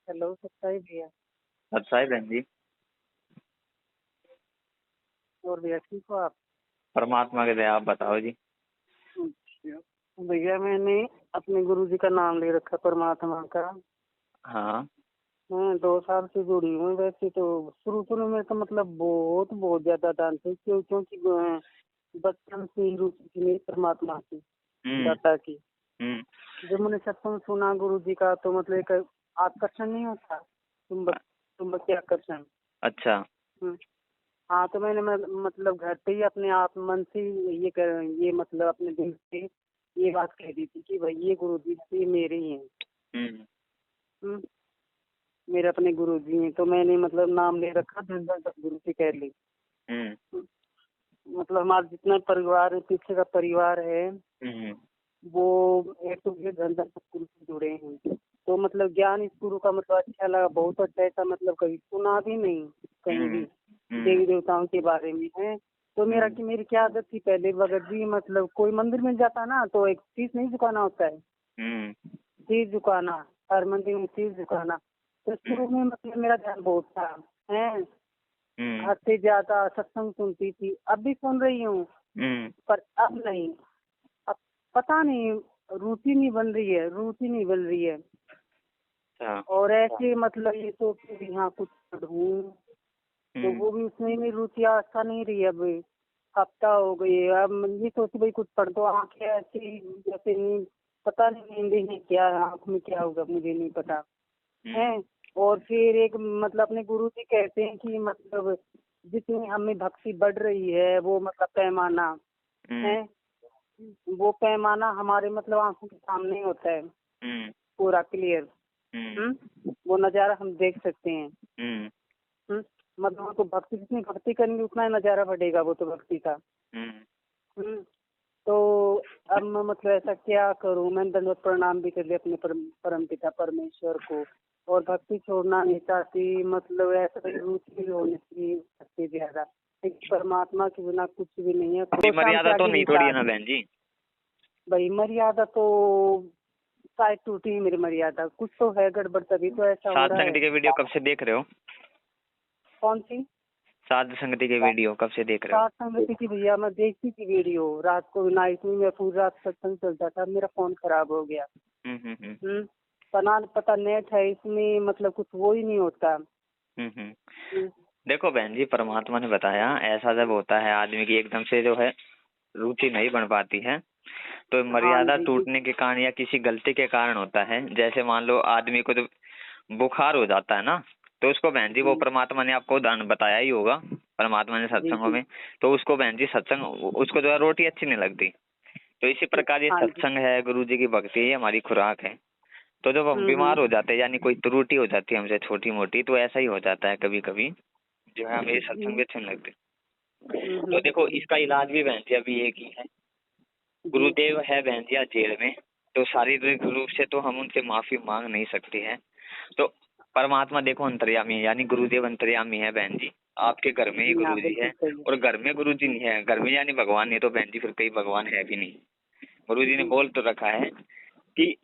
Hello सत्ताई भैया। अच्छा है बहन जी। और भैया ठीक हो आप? परमात्मा के दया, आप बताओ जी। अच्छा भैया, मैंने अपने गुरु जी का नाम ले रखा परमात्मा का। हाँ। मैं 2 साल से जुड़ी हूँ। वैसे तो शुरू शुरू में तो मतलब बहुत बहुत ज्यादा डांटती क्योंकि बचपन से ही रुचि थी मेरी परमात्मा की, हम्म। दाता की। हम्म। जब मैंने सत्संग सुना गुरु जी का तो मतलब एक आकर्षण नहीं होता, चुंबकीय आकर्षण। अच्छा। हम्म। हाँ, तो मैंने मतलब घर पे ही अपने आप मन से ये मतलब अपने दिल से ये बात कह दी थी कि भाई ये गुरु जी से मेरे ही हैं। हम्म। हम्म, मेरे अपने गुरु जी हैं। तो मैंने मतलब नाम ले रखा धनधन सतगुरु से कह ली। हम्म। मतलब हमारा जितना परिवार है, पीछे का परिवार है, हम्म। वो एक तो ये धनधन सतगुरु से जुड़े हैं। तो मतलब ज्ञान इस गुरु का मतलब अच्छा लगा, बहुत अच्छा। ऐसा मतलब कभी सुना भी नहीं कहीं भी हम्म। हम्म। देवी देवताओं के बारे में है। तो हम्म। मेरी क्या आदत थी पहले, अगर भी मतलब कोई मंदिर में जाता ना तो एक चीज नहीं झुकाना होता है, हम्म। चीज झुकाना। हर मंदिर में चीज झुकाना। तो शुरू में मतलब मेरा ध्यान बहुत था है। हम्म। हद से ज्यादा सत्संग सुनती थी, अब भी सुन रही हूँ, हम्म। पर अब नहीं। अब पता नहीं, रुचि नहीं बन रही है, रुचि नहीं बन रही है। अच्छा। और ऐसे मतलब ये सोचती भी हाँ कुछ पढ़ूं, तो हम्म। वो भी उसमें भी रुचि आस्था नहीं रही। अब हफ्ता हो गई है, अब मैं ये सोची भाई कुछ पढ़ दो। आंखें ऐसी जैसे नींद, पता नहीं नींद है क्या, आंख में क्या होगा मुझे नहीं पता है। हम्म। और फिर एक मतलब अपने गुरु जी कहते हैं कि मतलब जितनी हमें भक्ति बढ़ रही है वो मतलब पैमाना हम्म। है, वो पैमाना हमारे मतलब आंखों के सामने होता है, हम्म। पूरा क्लियर। हम्म। वो नजारा हम देख सकते हैं। हम्म। हम्म, मतलब वो तो भक्ति, जितनी भक्ति करेंगे उतना ही नजारा बढ़ेगा वो तो भक्ति का। हम्म। हम्म, तो अब मैं मतलब ऐसा क्या करूं। मैंने दंडवत प्रणाम भी कर लिया अपने परम पिता परमेश्वर को, और भक्ति छोड़ना नहीं चाहती। मतलब ऐसा कोई रुचि भी होनी चाहिए भक्ति ज्यादा, लेकिन परमात्मा के बिना कुछ भी नहीं है। भी तो शाम से मर्यादा तो आगे नहीं नहीं थोड़ी है जा ना बहन जी। भाई। मर्यादा तो शायद टूटी है मेरी मर्यादा, कुछ तो है गड़बड़, तभी तो ऐसा हो साध रहा है। संगति के वीडियो कब से देख रहे हो? कौन सी? साध संगति के वीडियो कब से देख रहे हो? सात संगति की भैया मैं देखती थी वीडियो, रात को नाइट में मैं पूरी रात सत्संग चलता था, मेरा फोन खराब हो गया। हम्म। हम्म। पता नेट है इसमें मतलब कुछ वो ही नहीं होता। हम्म। हम्म, देखो बहन जी, परमात्मा ने बताया ऐसा जब होता है आदमी की एकदम से जो है रुचि नहीं बन पाती है, तो हाँ मर्यादा जी जी। टूटने के कारण या किसी गलती के कारण होता है। जैसे मान लो आदमी को जब बुखार हो जाता है ना, तो उसको बहन जी, वो जी परमात्मा ने आपको उदाहरण बताया ही होगा, परमात्मा ने जी सत्संगों जी। में। तो उसको बहन जी सत्संग, उसको जो है रोटी अच्छी नहीं लगती। तो इसी प्रकार ये हाँ जी। सत्संग है, गुरु जी की भक्ति है, ये हमारी खुराक है। तो जब हम हम्म। बीमार हो जाते हैं, यानी कोई त्रुटि हो जाती है हमसे छोटी मोटी, तो ऐसा ही हो जाता है कभी कभी, जो है हमें सत्संग भी हम्म। अच्छे नहीं लगते। तो हम्म। देखो इसका इलाज भी बहन जी अभी एक ही है। जी गुरुदेव है बहन जी आज जेल में, तो शारीरिक रूप से तो हम उनसे माफी मांग नहीं सकते हैं। तो परमात्मा देखो अंतर्यामी है, यानी गुरुदेव अंतर्यामी है बहन जी। आपके घर में ही जी हाँ, गुरु जी बिल्कुल है, सही। और घर में गुरु जी नहीं है, घर में यानी भगवान नहीं, तो बहन जी फिर कई भगवान है भी नहीं। गुरु जी ने जी बोल तो रखा है कि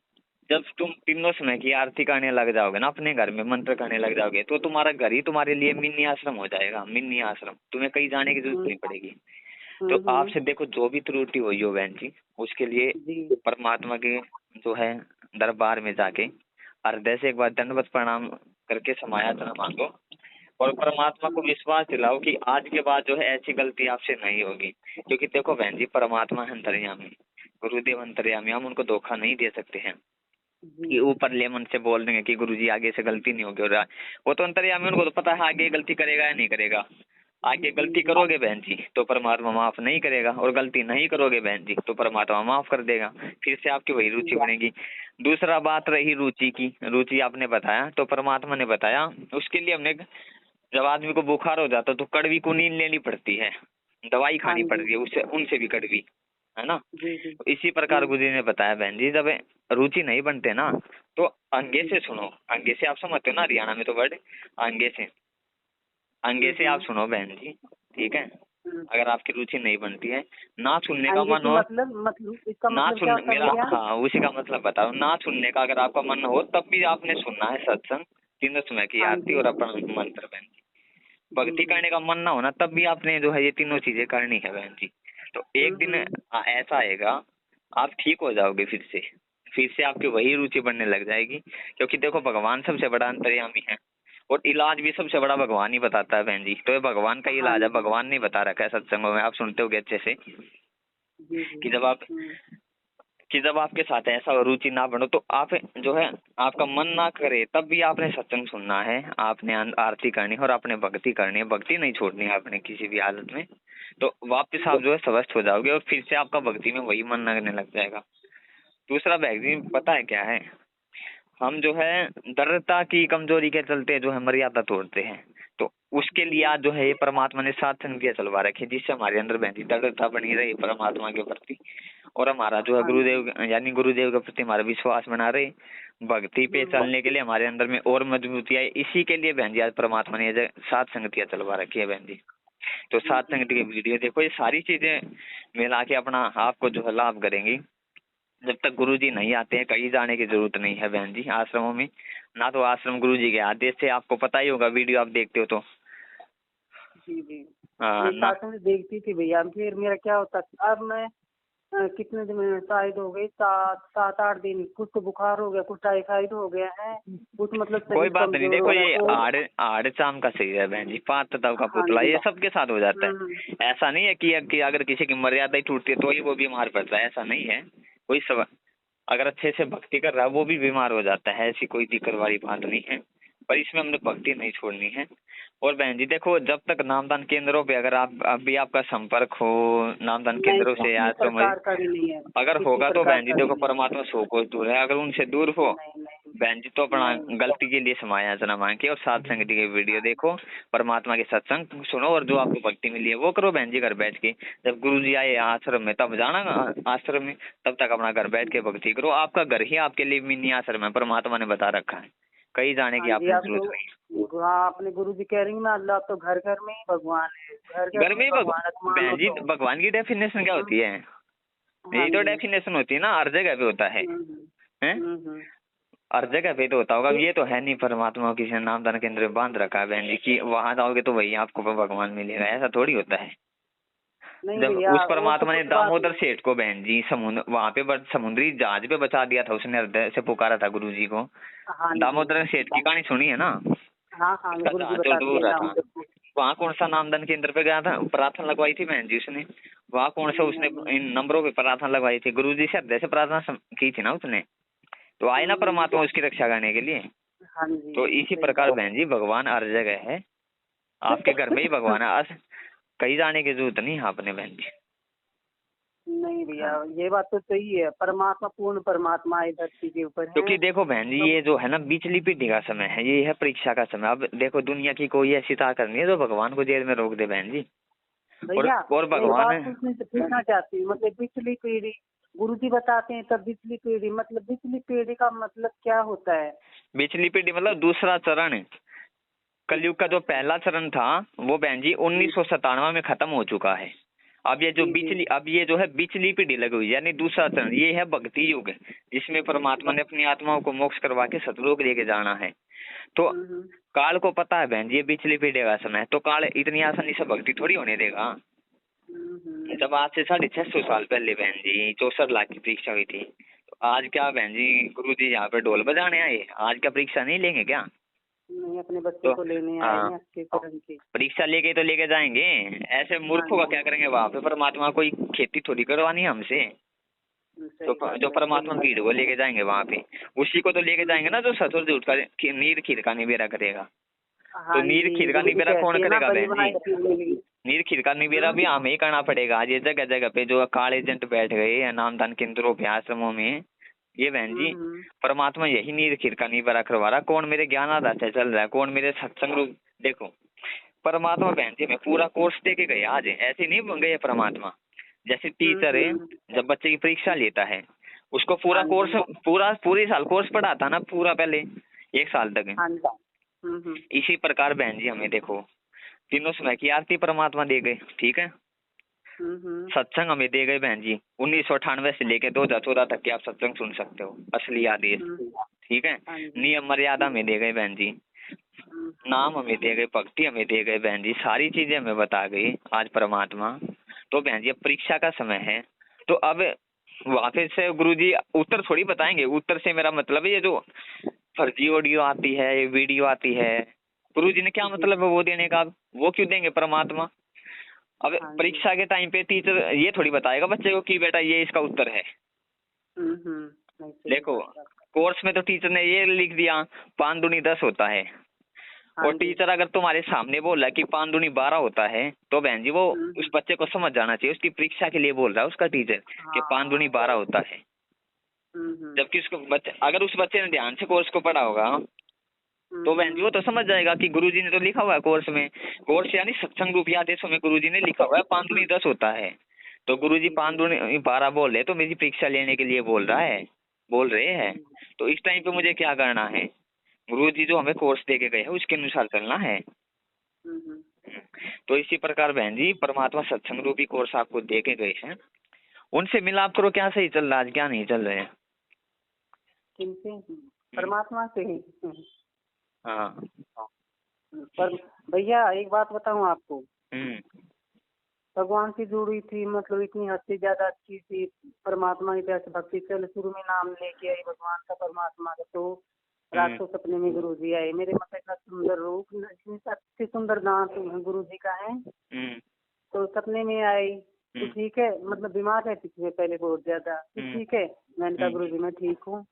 जब तुम तीनों समय की आरती करने लग जाओगे ना, अपने घर में मंत्र करने लग जाओगे, तो तुम्हारा घर ही तुम्हारे लिए मिनी आश्रम हो जाएगा। मिनी आश्रम, तुम्हें कहीं जाने की जरूरत हम्म। नहीं पड़ेगी। तो आपसे देखो जो भी त्रुटि हुई हो बहन जी, उसके लिए जी परमात्मा के जो है दरबार में जाके हृदय से एक बार दंडवत प्रणाम करके समायाचना मांगो, और परमात्मा को विश्वास दिलाओ कि आज के बाद जो है ऐसी गलती आपसे नहीं होगी। क्योंकि देखो बहन जी, परमात्मा है अंतर्यामी, गुरुदेव अंतर्यामी, हम उनको धोखा नहीं दे सकते हैं जी। कि ऊपर ले मन से बोल देंगे कि गुरुजी आगे से गलती नहीं होगी। और वो तो अंतर्यामी, उनको तो पता है आगे गलती करेगा या नहीं करेगा। आगे जी गलती जी। करोगे बहन जी तो परमात्मा माफ नहीं करेगा, और गलती नहीं करोगे बहन जी तो परमात्मा माफ कर देगा। फिर से आपकी वही रुचि बनेगी। दूसरा बात रही रुचि की, रुचि आपने बताया तो परमात्मा ने बताया, उसके लिए हमने, जब आदमी को बुखार हो जाता है तो कड़वी कुनीन लेनी पड़ती है, दवाई हाँ खानी पड़ जी। रही है, उससे उनसे भी कड़वी, है ना। जी जी। तो इसी प्रकार गुरु जी ने बताया बहन जी, जब रुचि नहीं बनते ना, तो अंगे से सुनो। अंगे से आप समझते हो ना, हरियाणा में तो वर्ड अंगे से, अंगे से आप सुनो बहन जी, ठीक है। हम्म। अगर आपकी रुचि नहीं बनती है, ना सुनने का अंगे मन से हो, मतलब इसका ना मतलब क्या सुन होता है मेरा, भैया? हाँ उसी का मतलब बताओ, ना सुनने का अगर आपका मन हो तब भी आपने सुनना है सत्संग। तीनों समय की हाँ आरती जी। और अपना मंत्र बहन जी। भक्ति करने का मन ना होना तब भी आपने जो है ये तीनों चीजें करनी है बहन जी। तो एक दिन ऐसा आएगा आप ठीक हो जाओगे फिर से आपकी वही रुचि बढ़ने लग जाएगी, क्योंकि देखो भगवान सबसे बड़ा अंतर्यामी है और इलाज भी सबसे बड़ा भगवान ही बताता है बहन जी। तो ये भगवान का हाँ इलाज है, जी। भगवान ने बता रखा है सत्संगों में, आप सुनते होगे अच्छे से जी जी। कि जब आपके साथ ऐसा रुचि ना बनो तो आप जो है आपका मन ना करे तब भी आपने सत्संग सुनना है, आपने आरती करनी है और आपने भक्ति करनी है, भक्ति नहीं छोड़नी है आपने किसी भी हालत में। तो वापस आप जो है स्वस्थ हो जाओगे और फिर से आपका भक्ति में वही मन लगने लग जाएगा। दूसरा बहन पता है क्या है, हम जो है दृढ़ता की कमजोरी के चलते जो है मर्यादा तोड़ते हैं। तो उसके लिए आज जो है ये परमात्मा ने सात संगतियां चलवा रखी है, जिससे हमारे अंदर बहन जी दृढ़ता बनी रही परमात्मा के प्रति, और हमारा जो है हाँ जी। गुरुदेव यानी गुरुदेव के प्रति हमारा विश्वास बना रहे, भक्ति पे चलने के लिए हमारे अंदर में और मजबूती आए। इसी के लिए बहन जी आज परमात्मा ने ये सात संगतियां चलवा रखी है बहन जी। तो सात संगति की वीडियो देखो, ये सारी चीजें मिला के अपना आपको जो है लाभ करेंगी। जब तक गुरुजी नहीं आते हैं कहीं जाने की जरूरत नहीं है बहन जी आश्रमों में, ना तो आश्रम गुरुजी के आदेश से, आपको पता ही होगा, वीडियो आप देखते हो तो। जी जी। हाँ ये ना। स्टार्टिंग में देखती थी भैया, फिर मेरा क्या होता था, अब मैं कितने दिन शायद हो गई, 7-8 दिन, कुछ तो बुखार हो गया, कुछ टाइफाइड हो गया है, कुछ मतलब कोई शरीर बात नहीं, कमजोर हो देखो गया ये तो। आड़ चाम का सही है बहन जी, पांच तत्व का हाँ पुतला, जी। ये सबके साथ हो जाता हम्म। है। ऐसा नहीं है कि अगर किसी की मर्यादा ही टूटती है तो ही वो बीमार पड़ता है, ऐसा नहीं है। कोई सब अगर अच्छे से भक्ति कर रहा है वो भी बीमार हो जाता है, ऐसी कोई दिक्कत वाली बात नहीं है। पर इसमें हमने भक्ति नहीं छोड़नी है। और बहन जी देखो, जब तक नामदान केंद्रों पे अगर आप अभी आपका संपर्क हो नामदान नहीं, केंद्रों से या किसी तो प्रकार का भी नहीं है, अगर किसी होगा तो प्रकार बहन जी का भी देखो नहीं। परमात्मा 100 कोस दूर है, अगर उनसे दूर हो नहीं नहीं बहन जी तो अपना नहीं। गलती के लिए समायाचना मांग के और सात संगति के वीडियो देखो, परमात्मा के सत्संग सुनो और जो आपको भक्ति मिली है वो करो बहन जी घर बैठ के। जब गुरु जी आए आश्रम में तब जाना आश्रम में, तब तक अपना घर बैठ के भक्ति करो। आपका घर ही आपके लिए मिनी आश्रम है, परमात्मा ने बता रखा है, कहीं जाने की हाँ जी। आपने आप जरूरत नहीं। तो हाँ, अपने गुरु जी कह रही हैं ना, अल्लाह, आप तो घर घर में ही भगवान है, घर घर घर में में ही ही भगवान है, तो मानो बहन जी तो। भगवान की डेफिनेशन क्या होती है, हाँ यही तो जी। डेफिनेशन होती है ना, हर जगह पे होता है। हैं? हम्म। हर जगह पे तो होता होगा, ये तो है नहीं परमात्मा को किसी नामदान केंद्र में बांध रखा है बहन जी कि वहां जाओगे तो वही आपको भगवान मिलेगा, ऐसा थोड़ी होता है। नहीं जब भैया, उस वो तो परमात्मा ने कुछ बात दामोदर नहीं। सेठ को बहन जी समुद्र वहां पे समुद्री जहाज पे बचा दिया था, उसने हृदय से पुकारा था गुरु जी को। हाँ जी। दामोदर सेठ की कहानी सुनी है ना, हाँ हाँ, उसका गुरु जी जहाज जो बताते डूब हैं रहा नाम था, तो। वहाँ कौन सा नामदान केंद्र पे गया था, प्रार्थना लगवाई थी बहन जी उसने, वहाँ कौन सा उसने इन नंबरों पे प्रार्थना लगवाई थी, गुरु जी से हृदय से प्रार्थना की थी ना उसने, तो आए ना परमात्मा उसकी रक्षा करने के लिए। हाँ जी, तो इसी सही प्रकार बात बहन जी भगवान हर जगह है, आपके घर में ही भगवान है, कहीं जाने की जरूरत नहीं है आपने बहन जी। नहीं भैया, हाँ। ये बात तो सही है, परमात्मा पूर्ण परमात्मा है धरती के ऊपर है। क्योंकि देखो बहन जी ये जो है ना बिचली पीढ़ी का समय है, ये है परीक्षा का समय। अब देखो दुनिया की कोई ऐसी ताकत नहीं है जो भगवान को जेल में रोक दे बहन जी। भैया और एक भगवान बात पूछना चाहती हूँ, मतलब पिछली पीढ़ी गुरु जी बताते हैं, तब पिछली पीढ़ी, मतलब पिछली पीढ़ी का मतलब क्या होता है? बिचली पीढ़ी मतलब दूसरा चरण, कलयुग का जो पहला चरण था वो बहन जी 1997 में खत्म हो चुका है। अब ये जो बिचली पीढ़ी लगी हुई यानी दूसरा चरण, ये है भक्ति युग, जिसमें परमात्मा ने अपनी आत्माओं को मोक्ष करवा के सतलोक लेके जाना है। तो काल को पता है बहन जी ये बिचली पीढ़ी का समय है, तो काल इतनी आसानी से भक्ति थोड़ी होने देगा। जब आज से 650 साल पहले बहन जी 64 लाख की परीक्षा हुई थी, तो आज क्या बहन जी गुरु जी यहाँ पे ढोल बजाने आए, आज क्या परीक्षा नहीं लेंगे क्या? नहीं, अपने बच्चों को लेने आए हैं आपके कर्म की। परीक्षा लेके तो लेके जाएंगे, ऐसे मूर्खों का क्या करेंगे वहां पे? परमात्मा कोई खेती थोड़ी करवानी है हमसे, तो जो परमात्मा भीड़ को लेके जाएंगे वहां पे, उसी को तो लेके जाएंगे ना जो ससुर झूठ का नीर खीर का निबेरा करेगा। तो नीर खीर का निबेरा कौन करेगा बहन जी? नीर खीर का निबेरा भी हमें ही करना पड़ेगा। आज ये जगह जगह पे जो काल एजेंट बैठ गए नामदान केंद्रों पे आश्रमों में, ये बहन जी परमात्मा यही नीर खीर का निबेरा करवा रहा। कौन मेरे ज्ञान आधार से चल रहा है, कौन मेरे सत्संग रूप, देखो परमात्मा बहन जी मैं पूरा कोर्स दे के गए, आज ऐसे नहीं बन गए परमात्मा। जैसे टीचर है जब बच्चे की परीक्षा लेता है उसको पूरा कोर्स पूरी साल कोर्स पढ़ाता ना पूरा, पहले 1 साल तक। इसी प्रकार बहन जी हमें देखो तीनों समय की आरती परमात्मा दे गए, ठीक है, सत्संग हमें दे गए बहन जी 1998 से लेके 2014 तक के आप सत्संग सुन सकते हो, असली आदेश, ठीक है, नियम मर्यादा में दे गए बहन जी। नाम हमें दिए गए, भक्ति हमें दिए गए बहन जी, सारी चीजें हमें बता गई आज परमात्मा। तो बहन जी अब परीक्षा का समय है, तो अब वापस से गुरुजी उत्तर थोड़ी बताएंगे। उत्तर से मेरा मतलब है ये जो फर्जी ऑडियो आती है, ये वीडियो आती है, गुरुजी ने क्या मतलब है वो देने का? वो क्यों देंगे परमात्मा? अब हाँ जी। परीक्षा के टाइम पे टीचर ये थोड़ी बताएगा बच्चे को कि बेटा ये इसका उत्तर है। नहीं, सही देखो बात है। कोर्स में तो टीचर ने ये लिख दिया 5 दूनी 10 होता है, हाँ और जी। टीचर अगर तुम्हारे सामने बोल रहा है कि 5 दूनी 12 होता है, तो बहन जी वो उस बच्चे को समझ जाना चाहिए उसकी परीक्षा के लिए बोल रहा है उसका टीचर कि 5 दूनी 12 होता है। जबकि उसको बच्चे, अगर उस बच्चे ने ध्यान से कोर्स को पढ़ा होगा तो बहन जी वो तो समझ जाएगा कि गुरुजी ने तो लिखा हुआ है कोर्स में, कोर्स यानी सत्संग रूपी आदेशों में गुरुजी ने लिखा हुआ है 5 दूनी 10 होता है। तो गुरुजी 5 दूनी 12 बोल रहे तो मेरी परीक्षा लेने के लिए बोल रहे हैं। तो इस टाइम पे मुझे क्या करना है? गुरुजी जो हमें कोर्स दे के गए हैं उसके अनुसार चलना है। तो इसी प्रकार बहन जी परमात्मा सत्संग रूपी कोर्स आपको दे के गए हैं, उनसे मिलाप करो क्या सही चल रहा है, क्या नहीं चल रहे हैं। किनसे? परमात्मा से ही। हाँ। पर भैया एक बात बताऊं आपको, भगवान से जुड़ी थी, मतलब इतनी हद से ज्यादा अच्छी थी, परमात्मा की प्यास भक्ति चल शुरू में नाम लेके आई भगवान का परमात्मा का, तो रात को सपने में गुरु जी आए, मेरे मतलब इतना सुंदर रूप, इतने सुंदर दांत गुरु जी का है, तो सपने में आए। तो ठीक है, मतलब बीमार है पिछले पहले बहुत ज्यादा, तो ठीक है, मैंने कहा गुरु जी मैं ठीक हूँ,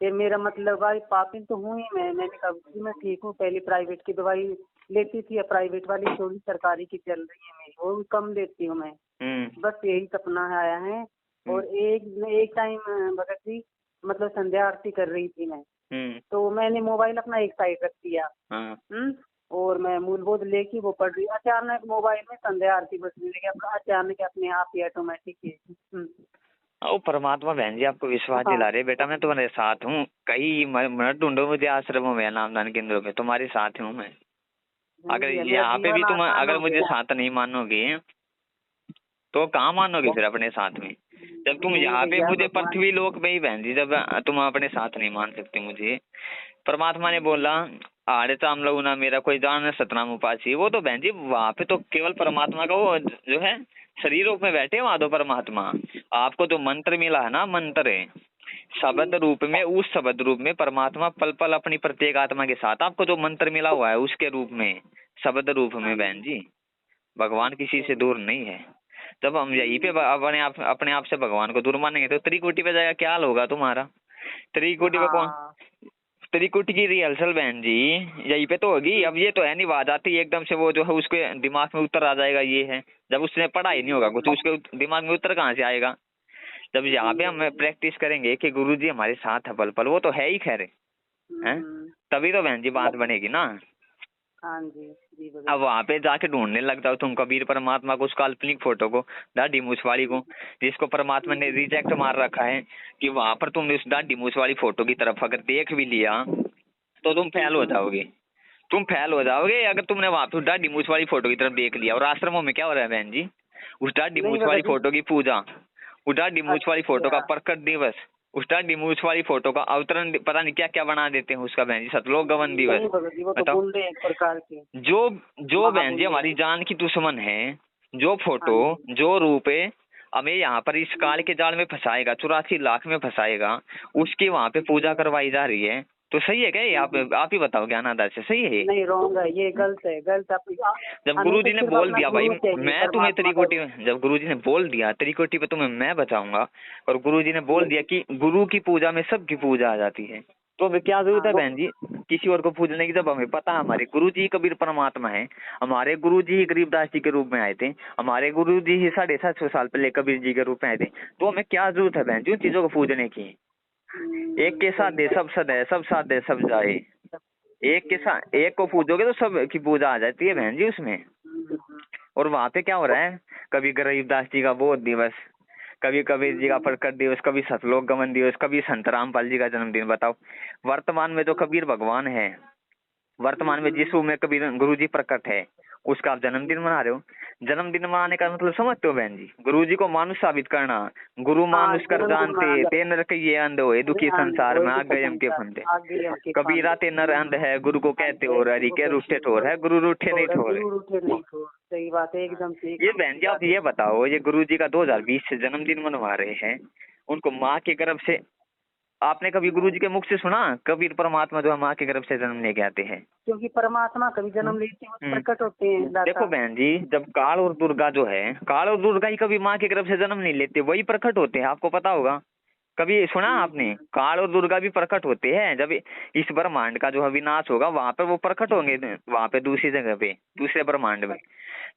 फिर मेरा मतलब भाई पापी तो हूँ ही मैंने कहा जी मैं ठीक हूँ, पहले प्राइवेट की दवाई लेती थी, अब प्राइवेट वाली थोड़ी सरकारी की चल रही है मेरी, वो भी कम लेती हूँ मैं, बस यही सपना आया है। और एक टाइम भगत जी मतलब संध्या आरती कर रही थी मैं, तो मैंने मोबाइल अपना एक साइड रख दिया, और मैं मूलबोध लेके वो पढ़ रही, अचानक मोबाइल में संध्या आरती बजने लगी, अचानक अपने आप ही ऑटोमेटिक। ओ परमात्मा बहन जी आपको विश्वास दिला रहे बेटा मैं तुम्हारे साथ हूँ, कई मत ढूंढो मुझे आश्रमों में नामदान केंद्रों में, तुम्हारे साथ हूँ मैं। अगर यहाँ पे भी तुम अगर मुझे साथ नहीं मानोगे तो कहाँ मानोगे फिर अपने साथ में? जब तुम यहाँ पे मुझे पृथ्वी लोक में ही बहन जी जब तुम अपने साथ नहीं मान सकते मुझे, परमात्मा ने बोला आड़े तो हम लोग ना मेरा कोई जान सतनाम उपासी, वो तो बहन जी वहाँ पे तो केवल परमात्मा का वो जो है शरीर रूप में बैठे वहां तो परमात्मा, आपको तो मंत्र मिला है ना, मंत्र है शब्द रूप में, उस शब्द रूप में परमात्मा पल पल अपनी प्रत्येक आत्मा के साथ, आपको जो मंत्र मिला हुआ है उसके रूप में, शब्द रूप में बहन जी, भगवान किसी से दूर नहीं है। जब हम यहीं पे अपने आप से भगवान को दूर मानेंगे तो त्रिकोटि पे जाएगा, क्या हाल होगा तुम्हारा? त्रिकोटि पे कौन, त्रिकुटी की रिहर्सल बहन जी यहीं पे तो होगी। अब ये तो है नहीं बात आती एकदम से वो जो है उसके दिमाग में उतर आ जाएगा, ये है जब उसने पढ़ा ही नहीं होगा कुछ उसके दिमाग में उतर कहाँ से आएगा? जब यहाँ पे हम प्रैक्टिस करेंगे कि गुरुजी हमारे साथ है पल पल, वो तो है ही खैर है, तभी तो बहन जी बात बनेगी ना। हाँ जी। अब वहाँ पे जाके ढूंढने लग जाओ तुम कबीर परमात्मा को, उस काल्पनिक फोटो को, दाढ़ी मूछ वाली को, जिसको परमात्मा ने रिजेक्ट मार रखा है, कि वहां पर तुमने उस दाढ़ी मूछ वाली फोटो की तरफ अगर देख भी लिया तो तुम फेल हो जाओगे, तुम फेल हो जाओगे अगर तुमने वहां पे दाढ़ी मूछ वाली फोटो की तरफ देख लिया। और आश्रमों में क्या हो रहा है बहन जी, उस दाढ़ी मूछ वाली फोटो की पूजा, उस दाढ़ी मूछ वाली फोटो का प्रकट दिवस, उस दाढ़ी मूछ वाली फोटो का अवतरण, पता नहीं क्या क्या बना देते हैं उसका बहन जी, सतलोक गवन दिवस। बताओ जो बहन जी हमारी जान की दुश्मन है, जो फोटो जो रूप है हमें यहाँ पर इस काल के जाल में फंसाएगा, 84 लाख में फंसाएगा, उसकी वहाँ पे पूजा करवाई जा रही है, तो सही है क्या ये? आप ही बताओ ज्ञानादार से, सही है ये? नहीं रॉन्ग है, ये गलत है, गलत। जब गुरुजी ने बोल दिया भाई मैं तुम्हें त्रिकोटि, जब गुरुजी ने बोल दिया त्रिकोटि पे तुम्हें मैं बचाऊंगा, और गुरुजी ने बोल दिया कि गुरु की पूजा में सबकी पूजा आ जाती है, तो हमें क्या जरूरत है बहन जी किसी और को पूजने की? जब हमें पता है हमारे गुरुजी कबीर परमात्मा है, हमारे गुरुजी ही गरीबदास जी के रूप में आए थे, हमारे गुरुजी ही 750 साल पहले कबीर जी के रूप में आए थे, तो हमें क्या जरूरत है बहन जी उन चीजों को पूजने की? एक के साथ दे सब सद है, सब साथ दे सब जाए, एक के साथ एक को पूजोगे तो सब की पूजा आ जाती है बहन जी उसमें। और वहाँ पे क्या हो रहा है, कभी गरीबदास जी का बोध दिवस, कभी कबीर जी का प्रकट दिवस, कभी सतलोक गमन दिवस, कभी संत रामपाल जी का जन्मदिन। बताओ वर्तमान में जो कबीर भगवान है, वर्तमान में जिस रूप में कबीर गुरु जी प्रकट है, उसका आप जन्मदिन मना रहे हो। जन्मदिन मनाने का मतलब समझते हो बहन जी? गुरु जी को मानुष साबित करना। गुरु हाँ, मानुष कर जन्मदिन जानते, ते नर कहिए अंध होए दुखी संसार में आग गए हम के फंदे। आगे हम के कबीरा ते नर अंध है, गुरु को कहते हो हरि के रूठे ठोर है, गुरु रूठे नहीं ठोर है। गुरु रूठे नहीं ठोर, सही बात है, एकदम से। ये बहन जी आप ये बताओ, ये गुरु जी का 2020 से जन्मदिन मनवा रहे हैं, उनको माँ के गर्भ से, आपने कभी गुरु जी के मुख से सुना कबीर परमात्मा जो है माँ के गर्भ से जन्म लेके आते हैं? क्योंकि परमात्मा कभी जन्म लेते हैं, प्रकट होते हैं दाता। देखो बहन जी, जब काल और दुर्गा जो है, काल और दुर्गा ही कभी माँ के गर्भ से जन्म नहीं लेते, वही प्रकट होते हैं, आपको पता होगा। कभी सुना आपने? काल और दुर्गा भी प्रकट होते हैं, जब इस ब्रह्मांड का जो है विनाश होगा वहां पर वो प्रकट होंगे, वहां पे दूसरी जगह पे, दूसरे ब्रह्मांड में।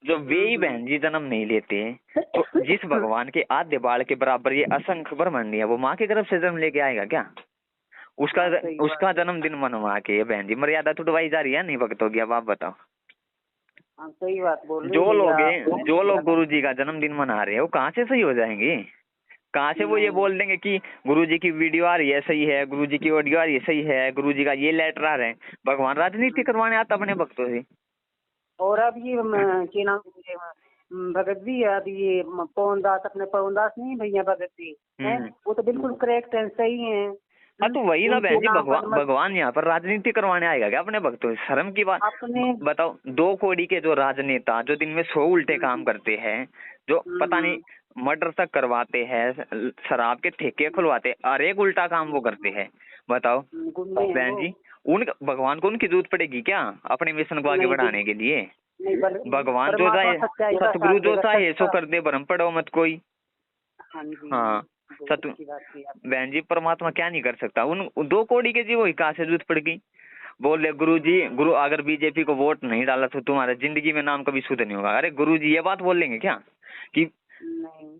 जो वे ही बहन जी जन्म नहीं लेते, तो जिस भगवान के आद्य बाल के बराबर ये असंख्य ब्रह्मांड है, वो माँ के गर्भ से जन्म लेके आएगा क्या? उसका जन्मदिन मनवा के बहन जी मर्यादा टुटवाई जा रही है नहीं भक्तों की? अब आप बताओ। सही बात बोल रहे जो लोग गुरु जी का जन्मदिन मना रहे हैं, वो कहाँ से सही हो जाएंगे? कहाँ से वो ये बोल देंगे कि गुरु जी की वीडियो आ रही है सही है, गुरु जी की ऑडियो आ रही है सही है, गुरु जी का ये लेटर आ रहा है? भगवान राजनीति करवाने आता अपने भक्तों से। और अब ये क्या नाम भगत जी, अब ये पवन दास, अपने पवन दास नहीं भैया भगत जी हैं, वो तो बिल्कुल करेक्ट है, सही है। हाँ तो वही ना बहन जी, भगवान यहाँ पर राजनीति करवाने आएगा क्या अपने भक्तों से? शर्म की बात। बताओ, 2 कौड़ी के जो राजनेता जो दिन में 100 उल्टे काम करते हैं, जो पता नहीं मर्डर तक करवाते हैं, शराब के ठेके खुलवाते हैं, हर एक उल्टा काम वो करते हैं। बताओ बहन जी, उन भगवान को उनकी जरूरत पड़ेगी क्या अपने मिशन को आगे बढ़ाने के लिए? भगवान जो चाहे, सतगुरु जो चाहे सो कर दे, भरम पड़ो मत कोई। हाँ बहन जी, परमात्मा क्या नहीं कर सकता? उन 2 कौड़ी के जीवो कहाँ से जरूरत पड़ गई? बोल रहे गुरु जी, गुरु अगर बीजेपी को वोट नहीं डाला तो तुम्हारा जिंदगी में नाम कभी शुद्ध नहीं होगा। अरे गुरु जी ये बात बोल लेंगे क्या कि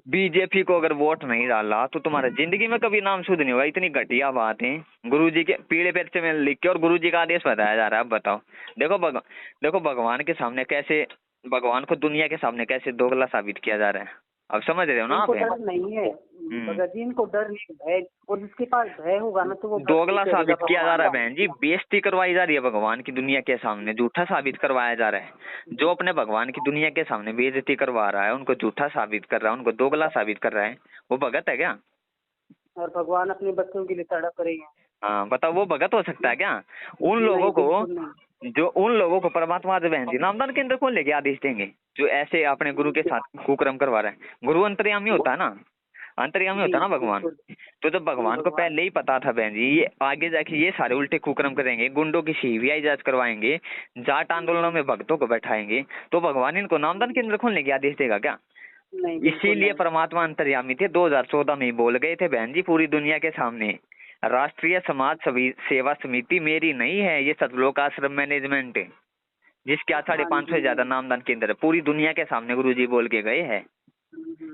बीजेपी को अगर वोट नहीं डाला तो तुम्हारा जिंदगी में कभी नाम शुद्ध नहीं होगा? इतनी घटिया बात है। गुरु जी के पीले पेज में लिख के और गुरु जी का आदेश बताया जा रहा है। अब बताओ, देखो भगवान के सामने कैसे, भगवान को दुनिया के सामने कैसे दोगला साबित किया जा रहा है। अब समझ रहे हो ना आप? डर नहीं है भगत जी, इनको डर नहीं, भय, और जिसके पास भय होगा ना तो वो दोगला साबित किया जा रहा है बहन जी, बेइज्जती करवाई जा रही है भगवान की दुनिया के सामने, झूठा साबित करवाया जा रहा है। जो अपने भगवान की दुनिया के सामने बेइज्जती करवा रहा है, उनको झूठा साबित कर रहा है, उनको दोगला साबित कर रहा है, वो भगत है क्या? और भगवान अपने बच्चों के लिए तड़प रहे हैं। हाँ बताओ, वो भगत हो सकता है क्या? उन लोगों को परमात्मा बहन जी नामदान केंद्र कौन लेके आदेश देंगे जो ऐसे अपने गुरु के साथ कुकर्म करवा रहे हैं? गुरु अंतर्यामी होता है ना, अंतर्यामी होता ना भगवान। तो जब भगवान को पहले ही पता था बहन जी ये आगे जाके ये सारे उल्टे कुकर्म करेंगे, गुंडों की सीबीआई जांच करवाएंगे, जाट आंदोलनों में भक्तों को बैठाएंगे, तो भगवान इनको नामदान केंद्र खोलने के आदेश देगा क्या? इसीलिए परमात्मा अंतर्यामी थे, 2014 में ही बोल गए थे बहन जी पूरी दुनिया के सामने, राष्ट्रीय समाज सेवा समिति मेरी नहीं है, ये सतलोक आश्रम मैनेजमेंट है जिसके 550 से ज्यादा नामदान केंद्र है। पूरी दुनिया के सामने गुरुजी बोल के गए हैं।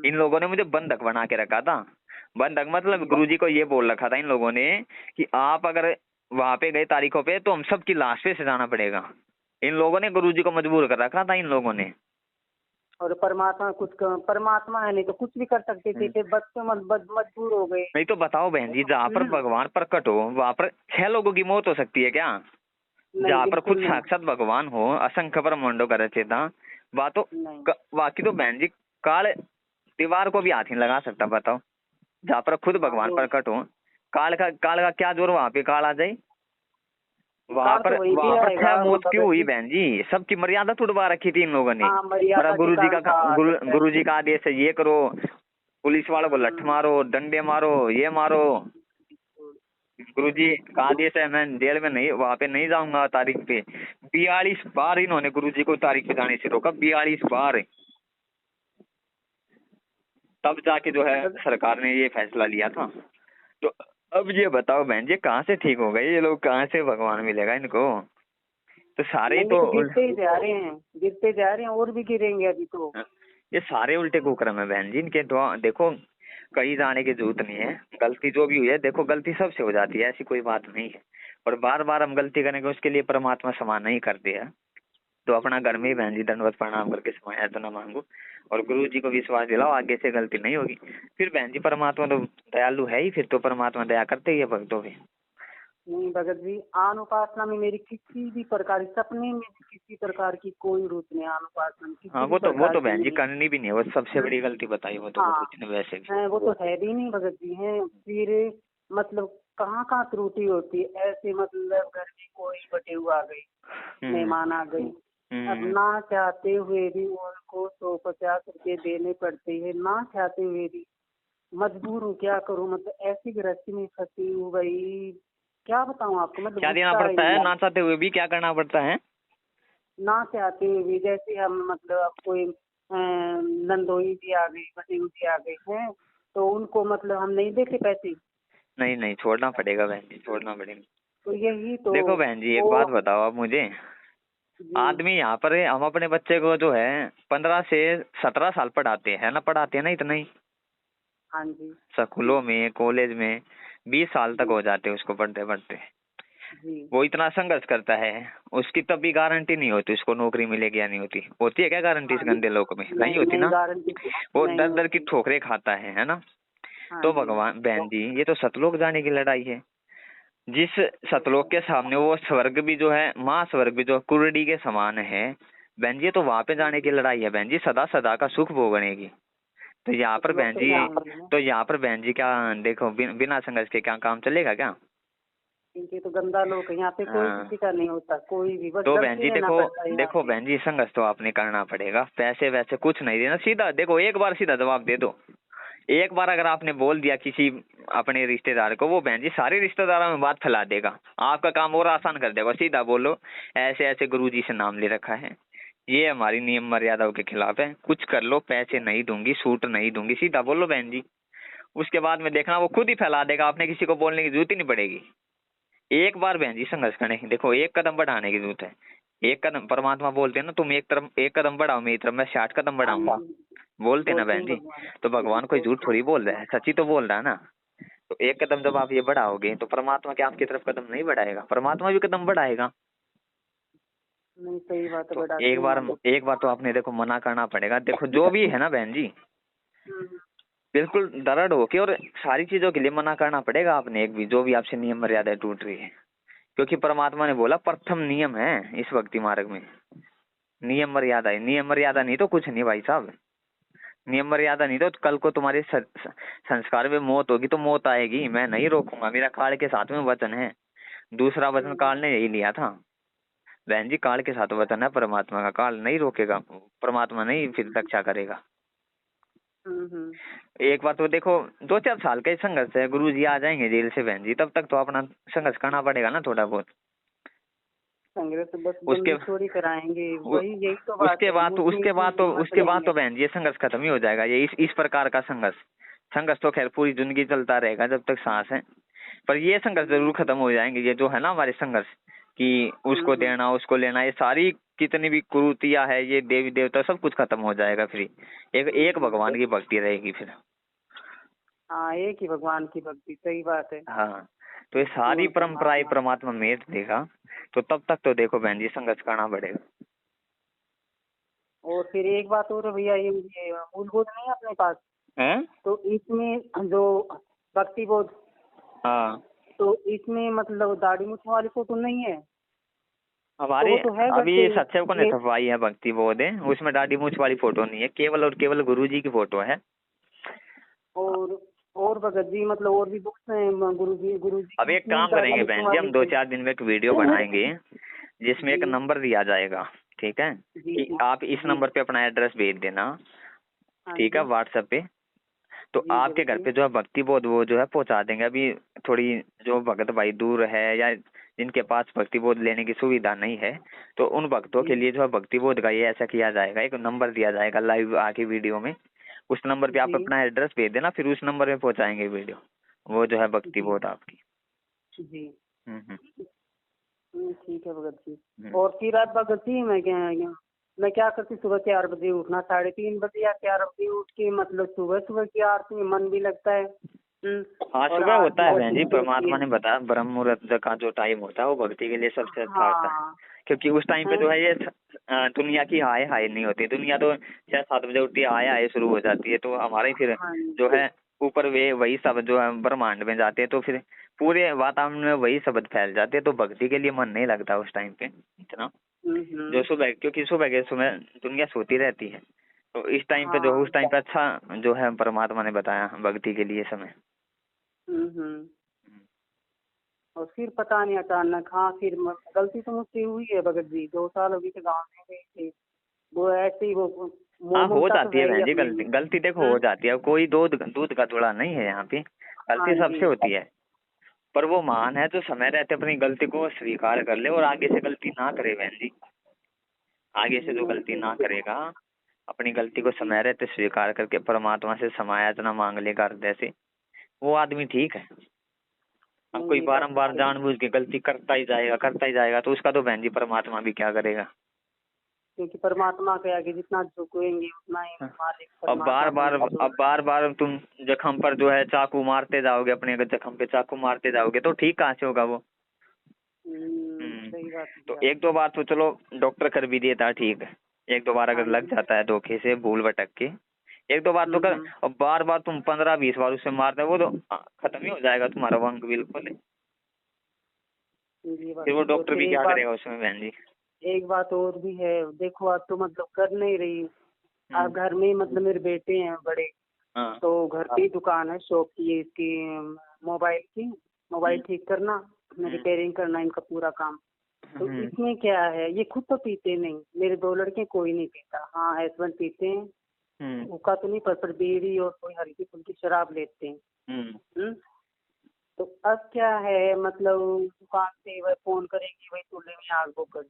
इन लोगों ने मुझे बंधक बना के रखा था। बंधक मतलब गुरुजी को ये बोल रखा था इन लोगों ने कि आप अगर वहां पे गए तारीखों पे तो हम सबकी लाश पे सजाना पड़ेगा। इन लोगों ने गुरुजी को मजबूर कर रखा था इन लोगों ने। और परमात्मा है, नहीं तो कुछ भी कर सकते थे, बच्चे मजबूर हो गए। नहीं तो बताओ बहन जी, जहाँ पर भगवान प्रकट हो वहां पर 6 लोगों की मौत हो सकती है क्या? जहाँ पर खुद साक्षात भगवान हो, असंख्य ब्रह्मांडों का रचेता, बाकी तो बहन जी काल दीवार को भी हाथ नहीं लगा सकता। बताओ, जहाँ पर खुद भगवान प्रकट हो, काल का क्या जोर वहां पे काल आ जाए? वहां पर 6 मौत क्यों हुई बहन जी? सबकी मर्यादा तुड़वा रखी थी इन लोगों ने। और गुरु जी का आदेश है ये करो, पुलिस वालों को लठ मारो, डंडे मारो, ये मारो। गुरुजी का आदेश है, मैं जेल में नहीं, वहां पे नहीं जाऊंगा तारीख पे। 42 बार इन्होंने गुरुजी को तारीख पे जाने से रोका, 42 बार। तब जाके जो है सरकार ने ये फैसला लिया था। तो अब ये बताओ बहन जी, कहाँ से ठीक हो गए ये लोग? कहाँ से भगवान मिलेगा इनको? तो सारे तो गिरते जा रहे हैं और भी गिरेंगे अभी तो। ये सारे उल्टे कुकर्म है बहन जी इनके। तो देखो, कहीं जाने की जरूरत नहीं है, गलती जो भी हुई है देखो, गलती सबसे हो जाती है, ऐसी कोई बात नहीं है। और बार बार हम गलती करेंगे उसके लिए परमात्मा क्षमा नहीं करते हैं। तो अपना घर में ही बहन जी दंडवत प्रणाम करके क्षमा तो ना मांगो और गुरु जी को विश्वास दिलाओ, आगे से गलती नहीं होगी। फिर बहन जी परमात्मा तो दयालु है ही, फिर तो परमात्मा दया करते ही है भक्तों पे। नहीं भगत जी, आन उपासना में मेरी किसी भी प्रकार, सपने में भी किसी प्रकार की कोई रुचि नहीं, आन उपासना में हाँ किसी भी वो प्रकार तो की बहन जी नहीं। करनी भी नहीं है, वो सबसे बड़ी गलती बताई वो तो हाँ, गुरु जी ने वैसे भी। है वो तो है भी नहीं भगत जी हैं। फिर मतलब कहाँ कहाँ त्रुटि होती है ऐसे, मतलब घर में कोई बटे हुआ आ गई, हम्म मेहमान आ गई, अब हम्म ना चाहते हुए भी उनको 150 रुपये देने पड़ते हैं, ना चाहते हुए भी मजबूर हूँ, क्या करूँ, मतलब ऐसी गृहस्थी में फंसी हूँ भाई, क्या बताऊँ आपको, मतलब क्या देना गुस्सा पड़ता है, है। ना चाहते हुए भी क्या करना पड़ता है? ना चाहते हुए भी, जैसे हम मतलब अब कोई नंदोई जी आ गई, भतीजी जी आ गए हैं, तो उनको मतलब हम नहीं देते पैसे, नहीं नहीं, छोड़ना पड़ेगा बहन जी, छोड़ना पड़ेगा। तो यही तो। देखो बहन जी एक वो बात बताओ आप मुझे, जी। आदमी यहाँ पर हम अपने बच्चे को जो है 15 से 17 साल पढ़ाते हैं ना, पढ़ाते हैं ना इतना ही, हाँ जी। स्कूलों में कॉलेज में 20 साल तक जी। हो जाते हैं उसको पढ़ते पढ़ते। जी। वो इतना संघर्ष करता है, उसकी तब भी गारंटी नहीं होती उसको नौकरी मिलेगी या नहीं होती, होती है क्या गारंटी इस हाँ, गंदे लोक में? नहीं नहीं होती नहीं ना। गारंटी वो नहीं दर दर की होती। ठोकरें खाता है ना। हाँ तो जी। भगवान तो बहन जी ये तो सतलोक जाने की लड़ाई है। जिस सतलोक के सामने वो स्वर्ग भी जो है, माँ स्वर्ग भी जो कुरडी के समान है बहन जी, तो वहां पे जाने की लड़ाई है बहन जी, सदा सदा का सुख भोगने की। तो यहाँ पर लोग बहन तो जी, जाएंगे ना, तो यहाँ पर बहन जी क्या, देखो बिना संघर्ष के क्या काम चलेगा क्या? क्योंकि तो गंदा लोग है, यहाँ पे कोई हाँ। किसी का नहीं होता, कोई भी, बस तो डर बहन के जी रहना देखो, पड़ता है यहाँ देखो पे। बहन जी संघर्ष तो आपने करना पड़ेगा, पैसे वैसे कुछ नहीं देना, सीधा देखो एक बार सीधा जवाब दे दो। एक बार अगर आपने बोल दिया किसी अपने रिश्तेदार को, वो बहन जी सारे रिश्तेदारों में बात फैला देगा, आपका काम और आसान कर देगा। सीधा बोलो ऐसे ऐसे गुरुजी से नाम ले रखा है, ये हमारी नियम मर्यादाओं के खिलाफ है, कुछ कर लो, पैसे नहीं दूंगी, सूट नहीं दूंगी, सीधा बोलो बहन जी। उसके बाद में देखना वो खुद ही फैला देगा, आपने किसी को बोलने की जरूरत ही नहीं पड़ेगी। एक बार बहन जी संघर्ष करने की, देखो एक कदम बढ़ाने की जरूरत है। एक कदम, परमात्मा बोलते हैं ना, तुम एक कदम बढ़ाओ मेरी तरफ, मैं 60 कदम हाँ बढ़ाऊंगा, जी। बोलते हैं ना बोलते बहन हैं जी। भगवान। तो भगवान कोई झूठ बोलते थोड़ी हैं। बोल रहा है, सच्ची तो बोल रहा है ना। तो एक कदम जब आप ये बढ़ाओगे तो परमात्मा क्या आपकी तरफ कदम नहीं बढ़ाएगा? परमात्मा भी कदम बढ़ाएगा। नहीं सही बात है, तो बढ़ाते हैं आप। एक बार तो आपने देखो मना करना पड़ेगा। देखो जो भी है ना बहन जी, हम्म। बिल्कुल दृढ़ होके और सारी चीजों के लिए मना करना पड़ेगा आपने, एक भी जो भी आपसे नियम मर्यादा टूट रही है। क्योंकि परमात्मा ने बोला प्रथम नियम है इस भक्ति मार्ग में, नियम मर्यादा है। नियम मर्यादा नहीं तो कुछ नहीं भाई साहब, नियम मर्यादा नहीं तो कल को तुम्हारे संस्कार में मौत होगी तो मौत आएगी, मैं नहीं रोकूंगा, मेरा काल के साथ में वचन है। दूसरा वचन काल ने यही लिया था बहन जी, काल के साथ वचन है परमात्मा का, काल नहीं रोकेगा, परमात्मा नहीं फिर रक्षा करेगा। हम्म। एक बार तो देखो 2-4 साल का ही संघर्ष है, गुरु जी आ जाएंगे जेल से बहन जी, तब तक तो अपना संघर्ष करना पड़ेगा ना थोड़ा बहुत। कांग्रेस तो बस उसके बंदी छोड़ी कराएंगे, वही यही तो बात उसके है, बाद तो मुझे ही मत लेंगे। बहन जी ये संघर्ष खत्म ही हो जाएगा। ये इस प्रकार का संघर्ष, संघर्ष तो खैर पूरी जिंदगी चलता रहेगा जब तक सांस है, पर ये संघर्ष जरूर खत्म हो जाएंगे। ये जो है ना हमारे संघर्ष कि उसको देना उसको लेना, ये सारी कितनी भी कुरीतियां है, ये देवी देवता सब कुछ खत्म हो जाएगा। फिर एक एक भगवान की भक्ति रहेगी फिर। हाँ, एक ही भगवान की भक्ति, सही बात है। हाँ, तो ये सारी केवल परंपराएं परमात्मा। परमात्मा मेट देगा। तो तब तक तो देखो बहन जी संघर्ष करना पड़ेगा। और फिर एक बात और है भैया, ये मूलभूत नहीं है अपने पास, हैं? तो इसमें जो भक्ति बोध, हाँ, तो इसमें मतलब दाढ़ी मूछ वाली फोटो नहीं है? तो हमारे वो तो है अभी वैसे सत्संग ने ये। छपवाई है भक्ति बोध है, उसमें दाढ़ी मूछ वाली फोटो नहीं है, केवल और केवल गुरु जी की फोटो है। और भगत जी मतलब और भी बुक्स हैं गुरु जी अब की, एक इसमें काम दाढ़ी करेंगे मूछ बहन जी, हम वाली दो थी। चार दिन में एक वीडियो बनाएंगे जिसमें एक जी नंबर दिया जाएगा, ठीक है? जी कि जी आप इस जी। नंबर पे अपना एड्रेस भेज देना, हाँ ठीक है, जी। व्हाट्सएप पे। तो जी आपके गुरु घर जी। पे जो है भक्ति बोध वो जो है पहुंचा देंगे। अभी थोड़ी जो भगत भाई दूर है या जिनके पास भक्ति बोध लेने की सुविधा नहीं है, तो उन भक्तों के जी लिए जो है भक्ति बोध का ये ऐसा किया जाएगा, एक नंबर दिया जाएगा लाइव आके वीडियो में। उस नंबर पे आप जी अपना एड्रेस भेज देना, फिर उस नंबर पे पहुंचाएंगे वीडियो, वो जो है भक्ति जी बोध आपकी। जी। हम्म। ठीक है भगत जी। हम्म। और फिर आप भगत जी मैं क्या करती, सुबह 4 बजे उठना, 3:30 बजे या 4 बजे उठ के मतलब सुबह सुबह की आरती में मन भी लगता है। हाँ और सुबह होता आरती है बहन अच्छी जी, भी होती परमात्मा है। ने बताया ब्रह्म मुहूर्त का जो टाइम होता है वो भक्ति के लिए सबसे अच्छा होता है। हाँ क्योंकि उस टाइम पे है। जो है ये दुनिया की हाय हाय नहीं होती, दुनिया तो 6-7 बजे उठती है, हाय हाय शुरू हो जाती है। तो हमारे फिर हाँ जो है ऊपर वे वही सब जो है ब्रह्मांड में जाते हैं, तो फिर पूरे वातावरण में वही शब्द फैल जाते हैं, तो भक्ति के लिए मन नहीं लगता उस टाइम पे इतना। जो सुबह, क्योंकि सुबह के समय दुनिया सोती रहती है, तो इस टाइम पे जो हाँ। उस टाइम पे अच्छा जो है परमात्मा ने बताया भक्ति के लिए समय। और फिर पता नहीं अचानक, हाँ फिर गलती तो मुझसे हुई है भगत जी, 2 साल अभी से गाँव में गई थी, वो ऐसे ही वो हाँ, हो ममता तो जाती है है ही बहन जी, अपने गलती में। गलती देखो हो जाती है, कोई दूध दूध का धुला नहीं है यहाँ पे, हाँ गलती सबसे जी। होती है। पर वो महान है जो समय रहते अपनी गलती को स्वीकार कर ले और आगे से गलती ना करे बहन जी। आगे से जो गलती ना करेगा, अपनी गलती को समय रहते स्वीकार करके परमात्मा से समायाचना मांग लेगा हृदय से, वो आदमी ठीक है। अब कोई नहीं, बात बारंबार सही। जानबूझ के गलती करता ही जाएगा तो उसका तो बहन जी परमात्मा भी क्या करेगा। क्योंकि परमात्मा के आगे जितना झुकेंगे उतना ही मालिक अब बार परमात्मा बार भी अब बार बार तुम जख्म पर जो है चाकू मारते जाओगे, अपने जख्म पे चाकू मारते जाओगे तो ठीक कहाँ से होगा वो। सही बात तो है। एक दो बार तो चलो डॉक्टर कर भी देता ठीक है, एक दो बार हाँ अगर लग जी। जाता है धोखे से भूल भटक के, एक दो बार तो कर। और बार बार तुम 15-20 बार उससे मारते हो, वो तो खत्म ही हो जाएगा तुम्हारा वंक बिल्कुल। ये बात फिर वो तो डॉक्टर फिर भी क्या करेगा उसमें बहन जी। एक बात और भी है, देखो आप तो मतलब कर नहीं रही, आप घर में ही मतलब मेरे बेटे हैं बड़े, हाँ। तो घर पे ही दुकान है, शॉप की है इसकी, मोबाइल की, मोबाइल ठीक करना, रिपेयरिंग करना, इनका पूरा काम। तो इसमें क्या है, ये खुद तो पीते नहीं, मेरे 2 लड़के कोई नहीं पीता, हाँ हस्बैंड पीते हैं, हुक्का तो नहीं पर बीड़ी और कोई हल्की फुल्की शराब लेते हैं। तो अब क्या है, मतलब दुकान से वह फोन करेंगी, वही चूल्हे में आग बुक कर,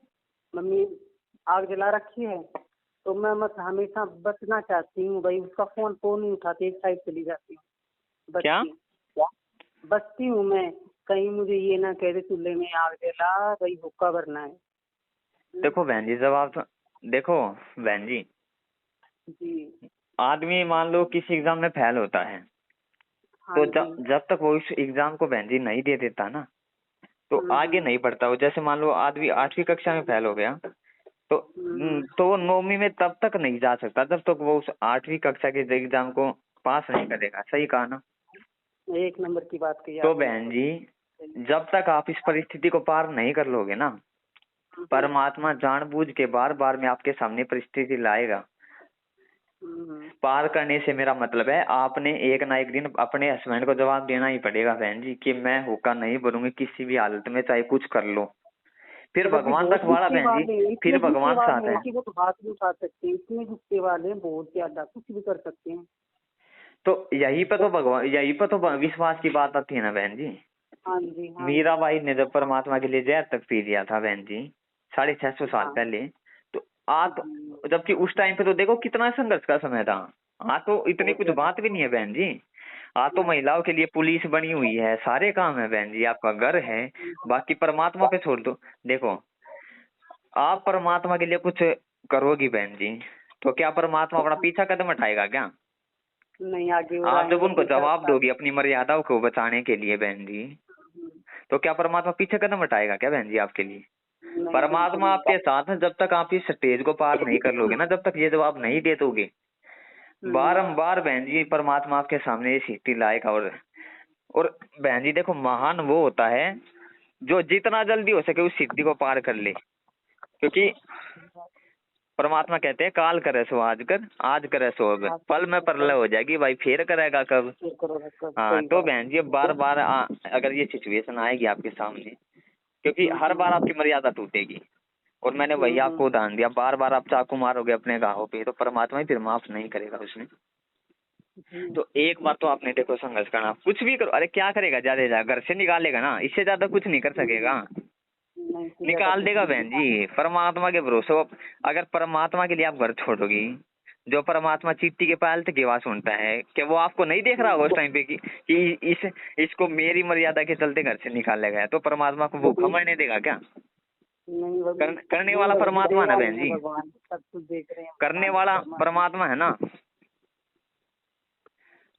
मम्मी आग जला रखी है, तो मैं हमेशा बचना चाहती हूँ भाई, उसका फोन नहीं उठाती, एक साइड चली जाती हूँ, क्या बचती हूँ मैं, कहीं मुझे ये ना कह दे चूल्हे में आग जला, भाई हुक्का भरना है। देखो बहन जी, देखो बहन जी, आदमी मान लो किसी एग्जाम में फेल होता है, तो जब तक वो इस एग्जाम को बहन जी नहीं दे देता ना, तो आगे नहीं बढ़ता। वो जैसे मान लो आदमी 8वीं कक्षा में फेल हो गया, तो वो 9वीं में तब तक नहीं जा सकता जब तक वो उस 8वीं कक्षा के एग्जाम को पास नहीं करेगा। सही कहा ना? एक नंबर की बात कही तो बहन जी, जब तक आप इस परिस्थिति को पार नहीं कर लोगे ना, परमात्मा जानबूझ के बार बार में आपके सामने परिस्थिति लाएगा। पार करने से मेरा मतलब है आपने एक ना एक दिन अपने हस्बैंड को जवाब देना ही पड़ेगा बहन जी कि मैं हुक्का नहीं भरूंगी किसी भी हालत में, चाहे कुछ कर लो। फिर भगवान रखवाला बहन जी, फिर भगवान साथ है। वो तो हाथ भी उठा सकते हैं, इतने गुस्से वाले हैं, बहुत ज्यादा, कुछ भी कर सकते हैं। तो यही पर तो विश्वास की बात आती है ना बहन जी। हाँ जी। मीराबाई ने जब परमात्मा के लिए जहर तक पी लिया था बहन जी 650 साल पहले, तो आप जबकि उस टाइम पे तो देखो कितना संघर्ष का समय था। हाँ, तो इतनी कुछ बात भी नहीं है बहन जी। हाँ, तो महिलाओं के लिए पुलिस बनी हुई है, सारे काम है बहन जी, आपका घर है, बाकी परमात्मा पे छोड़ दो। देखो, आप परमात्मा के लिए कुछ करोगी बहन जी, तो क्या परमात्मा अपना पीछा कदम उठाएगा क्या? नहीं, आगे आप जब उनको जवाब दोगी अपनी मर्यादाओं को बचाने के लिए बहन जी, तो क्या परमात्मा पीछे कदम हटाएगा क्या बहन जी आपके लिए? परमात्मा आपके साथ है जब तक आप इस स्टेज को पार नहीं कर लोगे ना, जब तक ये जवाब नहीं दे दोगे। बारंबार बहन जी परमात्मा आपके सामने ये स्थिति लाएगा। और बहन जी देखो, महान वो होता है जो जितना जल्दी हो सके उस स्थिति को पार कर ले, क्योंकि परमात्मा कहते हैं काल करे सो आज करे सो अब, पल में प्रलय हो जाएगी भाई, फिर करेगा कब? हाँ, तो बहन जी बार बार अगर ये सिचुएशन आएगी आपके सामने, क्योंकि हर बार आपकी मर्यादा टूटेगी, और मैंने वही आपको उदाहरण दिया, बार बार आप चाकू मारोगे अपने घावों पे, तो परमात्मा ही फिर माफ नहीं करेगा उसमें। तो एक बार तो आपने देखो संघर्ष करना, कुछ भी करो, अरे क्या करेगा, ज्यादा घर से निकालेगा ना, इससे ज्यादा कुछ नहीं कर सकेगा, निकाल देगा बहन जी। परमात्मा के भरोसे, अगर परमात्मा के लिए आप घर छोड़ोगी, जो परमात्मा चिट्ठी के पायल तक की आवाज सुनता है, क्या वो आपको नहीं देख रहा होगा उस टाइम पे कि इसको मेरी मर्यादा के चलते घर से निकाला गया, तो परमात्मा को भूखा मरने देगा क्या? करने वाला परमात्मा है ना बहन जी, सब कुछ देख रहे हैं, करने वाला परमात्मा है ना,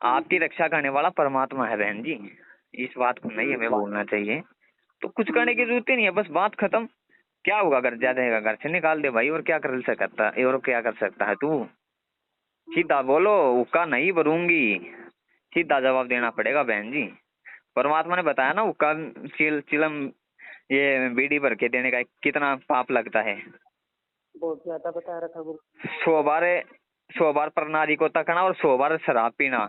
आपकी रक्षा करने वाला परमात्मा है बहन जी। इस बात को नहीं हमें भूलना चाहिए। तो कुछ करने की जरूरत ही नहीं है, बस बात खत्म। क्या होगा अगर ज्यादा घर से निकाल दे भाई, और क्या कर सकता है, और क्या कर सकता है तू? सीधा बोलो हुक्का नहीं भरूंगी, सीधा जवाब देना पड़ेगा बहन जी। परमात्मा ने बताया ना, वो चिलम ये बीड़ी भर के देने का कितना पाप लगता है। बहुत ज्यादा बता रखा गुरु। 100 बार पर नारी को तकना और 100 बार शराब पीना,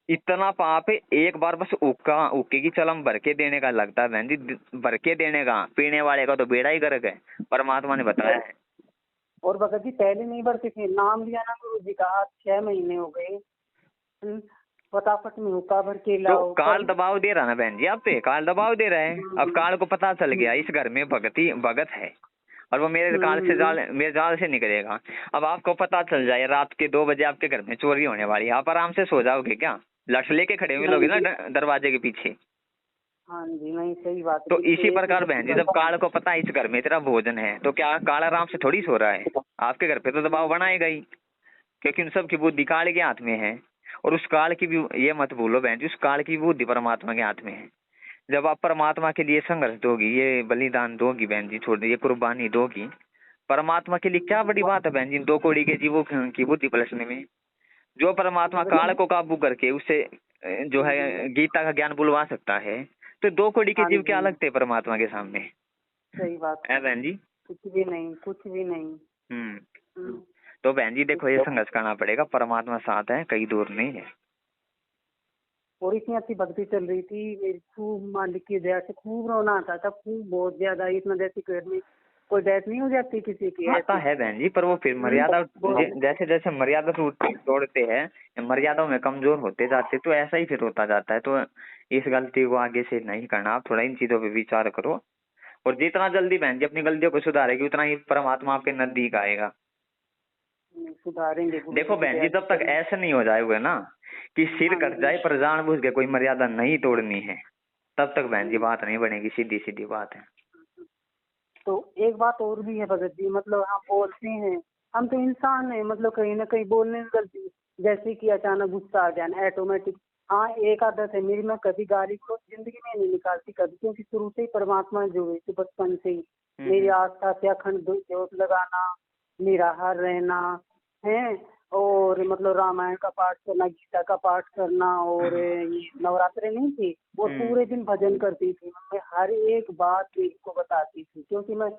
इतना पाप है। एक बार बस उक्के की चलम भर के देने का लगता है बहन जी, भर के देने का। पीने वाले का तो बेड़ा ही गर्क है, परमात्मा ने बताया है। और भगत जी पहले नहीं भरते थे, नाम लिया ना गुरु जी का, आज 6 महीने हो गए, फटाफट में हुक्का भर के तो लाओ। काल दबाव दे रहा ना बहन जी आप पे, काल दबाव दे रहा है। अब काल को पता चल गया इस घर में भगत है और वो मेरे जाल से निकलेगा। अब आपको पता चल जाए रात के 2 बजे आपके घर में चोरी होने वाली है, आप आराम से सो जाओगे क्या? लठ लेके खड़े मिलोगे ना दरवाजे के पीछे। हाँ जी, नहीं सही बात है। तो इसी प्रकार बहन जी, जब काल को पता है इस घर में तेरा भोजन है, तो क्या काल आराम से थोड़ी सो रहा है? आपके घर पे तो दबाव बनाएगा ही, क्योंकि उन सब की बुद्धि काल के हाथ में है। और उस काल की भी, ये मत भूलो बहन जी, उस काल की बुद्धि परमात्मा के हाथ में है। जब आप परमात्मा के लिए संघर्ष दोगी, ये बलिदान दोगी बहन जी, छोड़ ये कुर्बानी दोगी, परमात्मा के लिए क्या बड़ी बात है बहन जी 2 कौड़ी के जीवों की बुद्धि पलटने में। जो परमात्मा काल को काबू करके उससे जो है गीता का ज्ञान बुलवा सकता है, तो 2 कौड़ी के जीव क्या लगते परमात्मा के सामने? सही बात है बहन जी, कुछ भी नहीं, कुछ भी नहीं। तो बहन जी देखो, ये संघर्ष करना पड़ेगा, परमात्मा साथ है, कहीं दूर नहीं है। और इतनी अच्छी भक्ति चल रही थी मेरी, खूब मालिक की दया से खूब रोना आता था, खूब बहुत ज्यादा, इतना जैसे घर में कोई डेथ नहीं हो जाती किसी की। आता है बहन जी, पर वो फिर मर्यादा, जैसे जैसे मर्यादा तोड़ते हैं, मर्यादाओं में कमजोर होते जाते, तो ऐसा ही फिर होता जाता है। तो इस गलती को आगे से नहीं करना, आप थोड़ा इन चीजों पे विचार करो। और जितना जल्दी बहन जी अपनी गलतियों को सुधारेगी, उतना ही परमात्मा आपके नजदीक आएगा। सुधारेंगे। देखो बहन जी, जब तक ऐसा नहीं हो जाएगा ना कि सिर कट जाए पर जानबूझ के कोई मर्यादा नहीं तोड़नी है, तब तक बहन जी बात नहीं बनेगी, सीधी सीधी बात है। तो एक बात और भी है भगत जी, मतलब हम बोलते हैं, हम तो इंसान हैं, मतलब कहीं ना कहीं बोलने में गलती, जैसे कि अचानक गुस्सा आ गया ऑटोमेटिक। हाँ, एक आदत है मेरी, मैं कभी गाली को जिंदगी में नहीं निकालती कभी, क्योंकि शुरू से ही परमात्मा जुड़े थे बचपन से ही। मेरी आस्था से अखंड ज्योत लगाना, निराहार रहना है, और मतलब रामायण का पाठ करना, गीता का पाठ करना, और ये नवरात्रे नहीं थी, वो पूरे दिन भजन करती थी। मैं हर एक बात देवी को बताती थी, क्योंकि मैं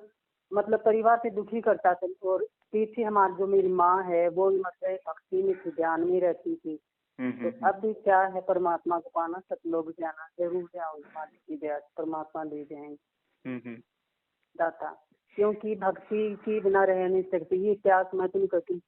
मतलब परिवार से दुखी करता था। और पीछे हमारी जो मेरी माँ है वो मतलब भक्ति में थी, ध्यान में रहती थी। तो अब भी क्या है, परमात्मा को पाना, सब लोग जाना जरूर जाओ, मालिक की दया से परमात्मा ले जाएंगे दाता, क्योंकि भक्ति के बिना रह नहीं सकती। ये प्यास मैं तो नहीं कहती,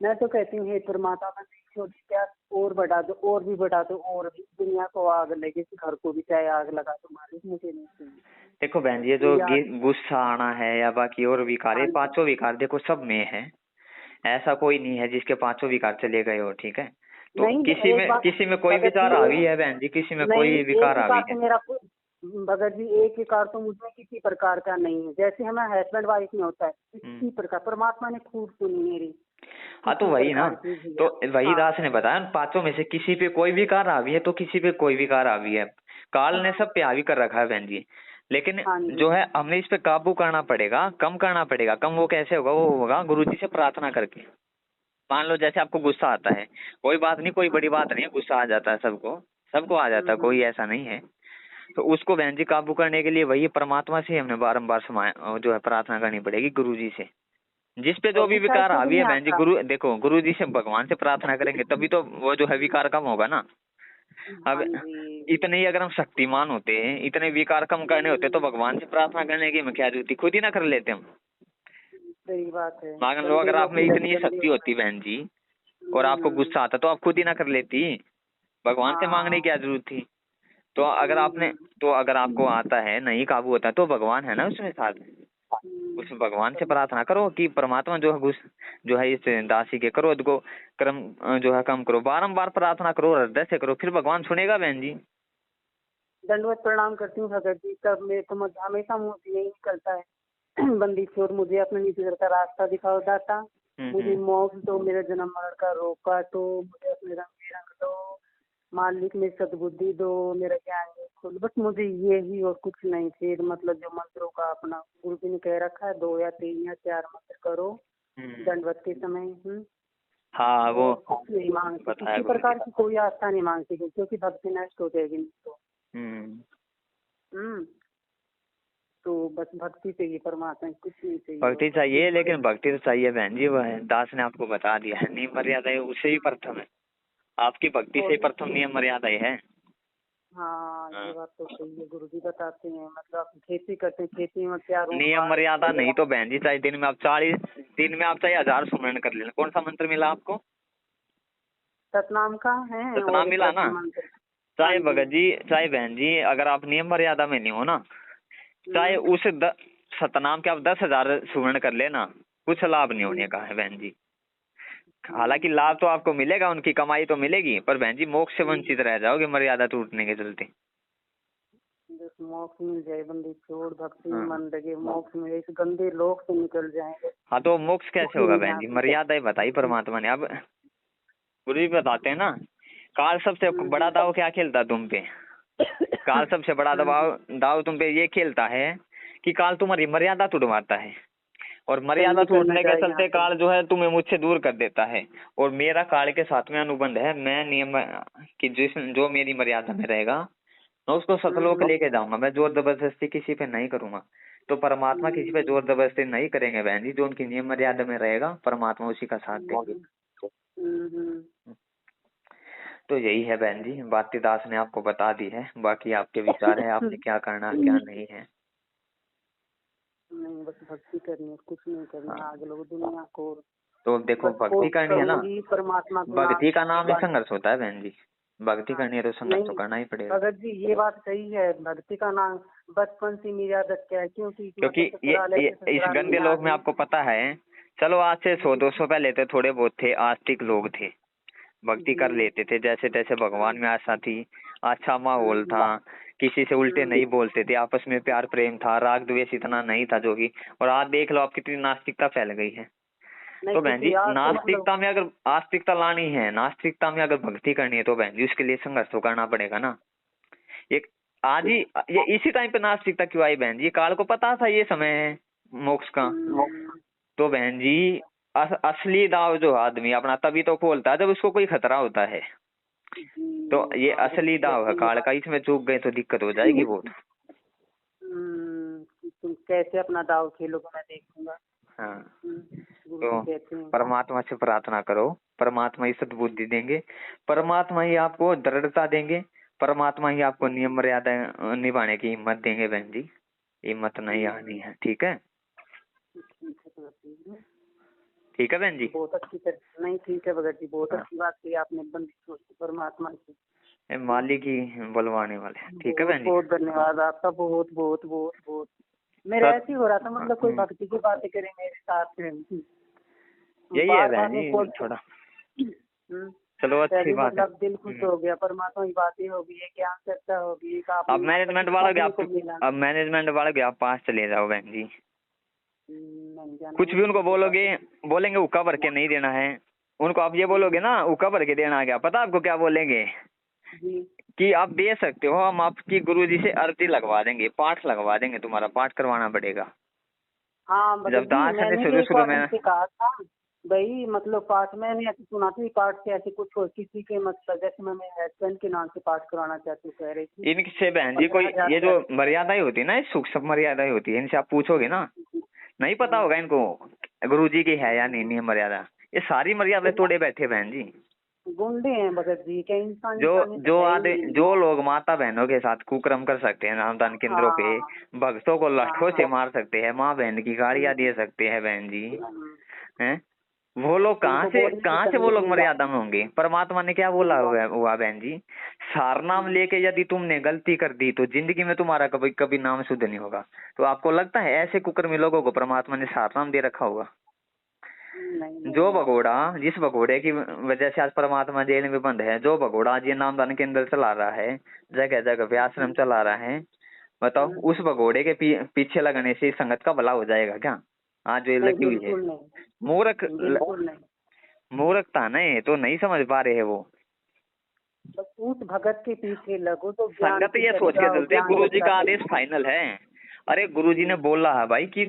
मैं तो कहती हूँ हे परमात्मा, छोटी प्यास और बढ़ा दो, और भी बढ़ा दो, और भी दुनिया को आग लगे, घर को भी चाहे आग लगा दो मालिक, मुझे नहीं चाहिए। देखो बहन जी, ये जो गुस्सा आना है या बाकी और विकार, ये 5 विकार देखो सब में है, ऐसा कोई नहीं है जिसके 5 विकार चले गए हो, ठीक है? तो किसी में कोई विचार हावी है बहन जी, किसी में कोई विकार हावी है। मेरा भगत जी एक विकार तो मुझमें किसी प्रकार का नहीं है, जैसे हमारे हस्बैंड वाइफ में होता है, इसी प्रकार परमात्मा ने खूब सुनी मेरी। हाँ तो वही ना, तो वही दास ने बताया 5 में से किसी पे कोई विकार हावी है, तो किसी पे कोई विकार हावी है। काल ने सब पे हावी कर रखा है बहन जी, लेकिन जो है हमें इस पे काबू करना पड़ेगा, कम करना पड़ेगा। कम वो कैसे होगा? वो होगा गुरुजी से प्रार्थना करके। मान लो जैसे आपको गुस्सा आता है, कोई बात नहीं, कोई बड़ी बात नहीं है, गुस्सा आ जाता है, सबको आ जाता है, कोई ऐसा नहीं है। तो उसको बहन जी काबू करने के लिए वही परमात्मा से हमने बारम्बार जो है प्रार्थना करनी पड़ेगी, गुरुजी से। जिस पे जो भी विकार हावी है बहन जी, देखो गुरु जी से, भगवान से प्रार्थना करेंगे तभी तो वो जो है विकार कम होगा ना। अब इतने ही अगर हम शक्तिमान होते हैं, इतने विकार कम करने होते, तो भगवान से प्रार्थना करने की हमें क्या जरूरत थी? खुद ही ना कर लेते हम। सही बात है। मान लो अगर आप में इतनी शक्ति होती बहन जी, और आपको गुस्सा आता, तो आप खुद ही ना कर लेती, भगवान से मांगने की क्या जरूरत थी? तो अगर आपको आता है, नहीं काबू होता, तो भगवान है ना उसमें साथ, उस भगवान से प्रार्थना करो कि परमात्मा जो है इस दासी के क्रोध को क्रम जो है कम करो। बारंबार प्रार्थना करो, हृदय से करो, फिर भगवान सुनेगा बहन जी। दंडवत प्रणाम करती हूँ भगत जी, तब मेरे तो हमेशा मुँह से यही निकलता है बंदी छोड़, मुझे अपने नीचे का रास्ता दिखाओ दाता, मुझे मोक्ष दो, मेरे जन्म मरण का रोग काटो, मुझे अपने रंग दो मालिक, में सद्बुद्धि दो, मेरा ज्ञान खोल, बस मुझे ये ही और कुछ नहीं। फिर मतलब जो मंत्रों का अपना गुरु जी ने कह रखा है, 2 या 3 या 4 मंत्र करो दंडवत के समय। हाँ, वो कुछ नहीं मांगते, किसी प्रकार की कोई आस्था नहीं मांगती, क्योंकि भक्ति नष्ट हो जाएगी। तो हम्म। तो बस भक्ति चाहिए परमात्मा की, कुछ नहीं चाहिए। भक्ति चाहिए, लेकिन भक्ति तो चाहिए बहन जी, वह दास ने आपको बता दिया है, नियम मर्यादा उससे ही प्रथम है, आपकी भक्ति से ही प्रथम नियम मर्यादा ही है। हाँ ये बात तो सही है, गुरु जी बताते हैं। मतलब आप खेती करते हैं, खेती में क्या नियम मर्यादा नहीं तो बहन जी, चाहे दिन में आप 1000 सुमरन कर लेना। कौन सा मंत्र मिला आपको? सतनाम का है। सतनाम मिला ना? चाहे भगत जी, चाहे बहन जी, अगर आप नियम मर्यादा में नहीं हो ना, चाहे उस सतनाम के आप 10,000 सुमरण कर लेना, कुछ लाभ नहीं होने का है बहन जी। हालांकि लाभ तो आपको मिलेगा, उनकी कमाई तो मिलेगी, पर बहन जी मोक्ष से वंचित रह जाओगे मर्यादा टूटने के चलते। मोक्ष मिल जाए, बंदी छोड़ भक्ति में मन लगे, मोक्ष मिले, इस गंदे लोक से निकल जाएंगे। हाँ तो मोक्ष कैसे होगा बहन जी? मर्यादा ही बताई परमात्मा ने। अब गुरु जी बताते हैं ना, काल सबसे बड़ा दाव क्या खेलता तुम पे? काल सबसे बड़ा दाव तुम पे ये खेलता है कि काल तुम्हारी मर्यादा टूटवाता है, और मर्यादा टूटने के चलते काल जो है तुम्हें मुझसे दूर कर देता है। और मेरा काल के साथ में अनुबंध है, मैं नियम कि जो मेरी मर्यादा में रहेगा मैं उसको सतलोक लेके जाऊंगा, मैं जोर जबरदस्ती किसी पे नहीं करूंगा। तो परमात्मा किसी पे जोर जबरदस्ती नहीं करेंगे बहन जी, जो उनकी नियम मर्यादा में रहेगा परमात्मा उसी का साथ देंगे। तो यही है बहन जी, बाती दास ने आपको बता दी है, बाकी आपके विचार है, आपने क्या करना क्या नहीं है। नहीं बस भक्ति करनी है, कुछ नहीं करना। आगे लोग दुनिया को तो देखो भक्ति करनी है ना, परमात्मा भक्ति का नाम ही संघर्ष होता है बहन जी, भक्ति करनी है तो संघर्ष तो करना ही पड़ेगा। भगत जी ये बात सही है, भक्ति का नाम बचपन से मेरी आदत क्या है, क्योंकि ये इस गंदे लोग में आपको पता है, चलो आज से 100-200 पहले तो थोड़े बहुत थे, आस्तिक लोग थे, भक्ति कर लेते थे, जैसे तैसे भगवान में आस्था थी, अच्छा माहौल था, किसी से उल्टे नहीं बोलते थे, आपस में प्यार प्रेम था, राग द्वेष इतना नहीं था जो कि, और आज देख लो आप कितनी नास्तिकता फैल गई है। तो बहन जी नास्तिकता में अगर आस्तिकता लानी है, नास्तिकता में अगर भक्ति करनी है तो बहन जी उसके लिए संघर्ष तो करना पड़ेगा ना। एक आज ही ये इसी टाइम पे नास्तिकता क्यों आई बहन जी? काल को पता था ये समय है मोक्ष का। तो बहन जी असली दाव जो आदमी अपना तभी तो खोलता है जब उसको कोई खतरा होता है। तो ये असली दाव है काल का, इसमें चूक गए तो दिक्कत हो जाएगी बहुत। तुम कैसे अपना दाव खेलोगे मैं देखूंगा। हाँ तो परमात्मा से प्रार्थना करो, परमात्मा ही सद्बुद्धि देंगे, परमात्मा ही आपको दृढ़ता देंगे, परमात्मा ही आपको नियम मर्यादा निभाने की हिम्मत देंगे बहन जी, हिम्मत नहीं आनी है। ठीक है, ठीक है बहन जी, बहुत अच्छी नहीं ठीक है भगत जी, बहुत अच्छी बात की आपने, बंदी परमात्मा की मालिक ही बुलवाने वाले। ठीक है बहन जी, बहुत धन्यवाद आपका, बहुत बहुत बहुत बहुत। मेरा ऐसे हो रहा था, मतलब कोई भक्ति की बातें करे मेरे साथ। यही है बहन जी थोड़ा, चलो अच्छी बात है, दिल खुश हो गया, परमात्मा की बातें होगी, ज्ञान चर्चा होगी। अब मैनेजमेंट वाला भी आप पास चले जाओ बहन जी, कुछ भी उनको बोलेंगे उका भर के नहीं देना है उनको। आप ये बोलोगे ना उका भर के देना, क्या पता आपको क्या बोलेंगे कि आप दे सकते हो, हम आपकी गुरुजी से अर्जी लगवा देंगे, पाठ लगवा देंगे, तुम्हारा पाठ करवाना पड़ेगा। हाँ जब दास ने शुरू में कहा था भाई, मतलब पाठ मैंने ऐसे सुना था, पाठ से ऐसे कुछ किसी के मतलब जैसे मैं मेरे हस्बैंड के नाम से पाठ कराना चाहती हूँ, कह रही थी। इनसे बहन जी कोई ये जो मर्यादाएं होती है ना, सूक्ष्म मर्यादाएं होती है, इनसे आप पूछोगे ना, नहीं पता होगा इनको गुरुजी की है या नहीं मर्यादा। ये सारी मर्यादा तोड़े बैठे बहन जी, गुंडे हैं भगत जी के इंसान। जो लोग माता बहनों के साथ कुकर्म कर सकते हैं, नामदान केंद्रों पे भक्तों को लाठों से मार सकते हैं, माँ बहन की गाड़ियां दे सकते हैं बहन जी, हैं वो लोग कहाँ से वो लोग मर्यादा में होंगे? परमात्मा ने क्या बोला हुआ बहन जी, सार नाम लेके यदि तुमने गलती कर दी तो जिंदगी में तुम्हारा कभी कभी नाम शुद्ध नहीं होगा। तो आपको लगता है ऐसे कुकर्मी लोगों को परमात्मा ने सार नाम दे रखा होगा? जो भगोड़ा, जिस भगोड़े की वजह से आज परमात्मा जेल में बंद है, जो भगोड़ा आज ये नामदान के अंदर चला रहा है, जगह जगह पे आश्रम चला रहा है, बताओ उस भगोड़े के पीछे लगने से संगत का भला हो जाएगा क्या? आज जो लगी हुई है मूर्खता नहीं तो नहीं समझ पा रहे हैं वो। उस भगत के पीछे लगो तो संगत ये सोच के चलते गुरुजी का आदेश फाइनल है। अरे गुरुजी ने बोला है भाई कि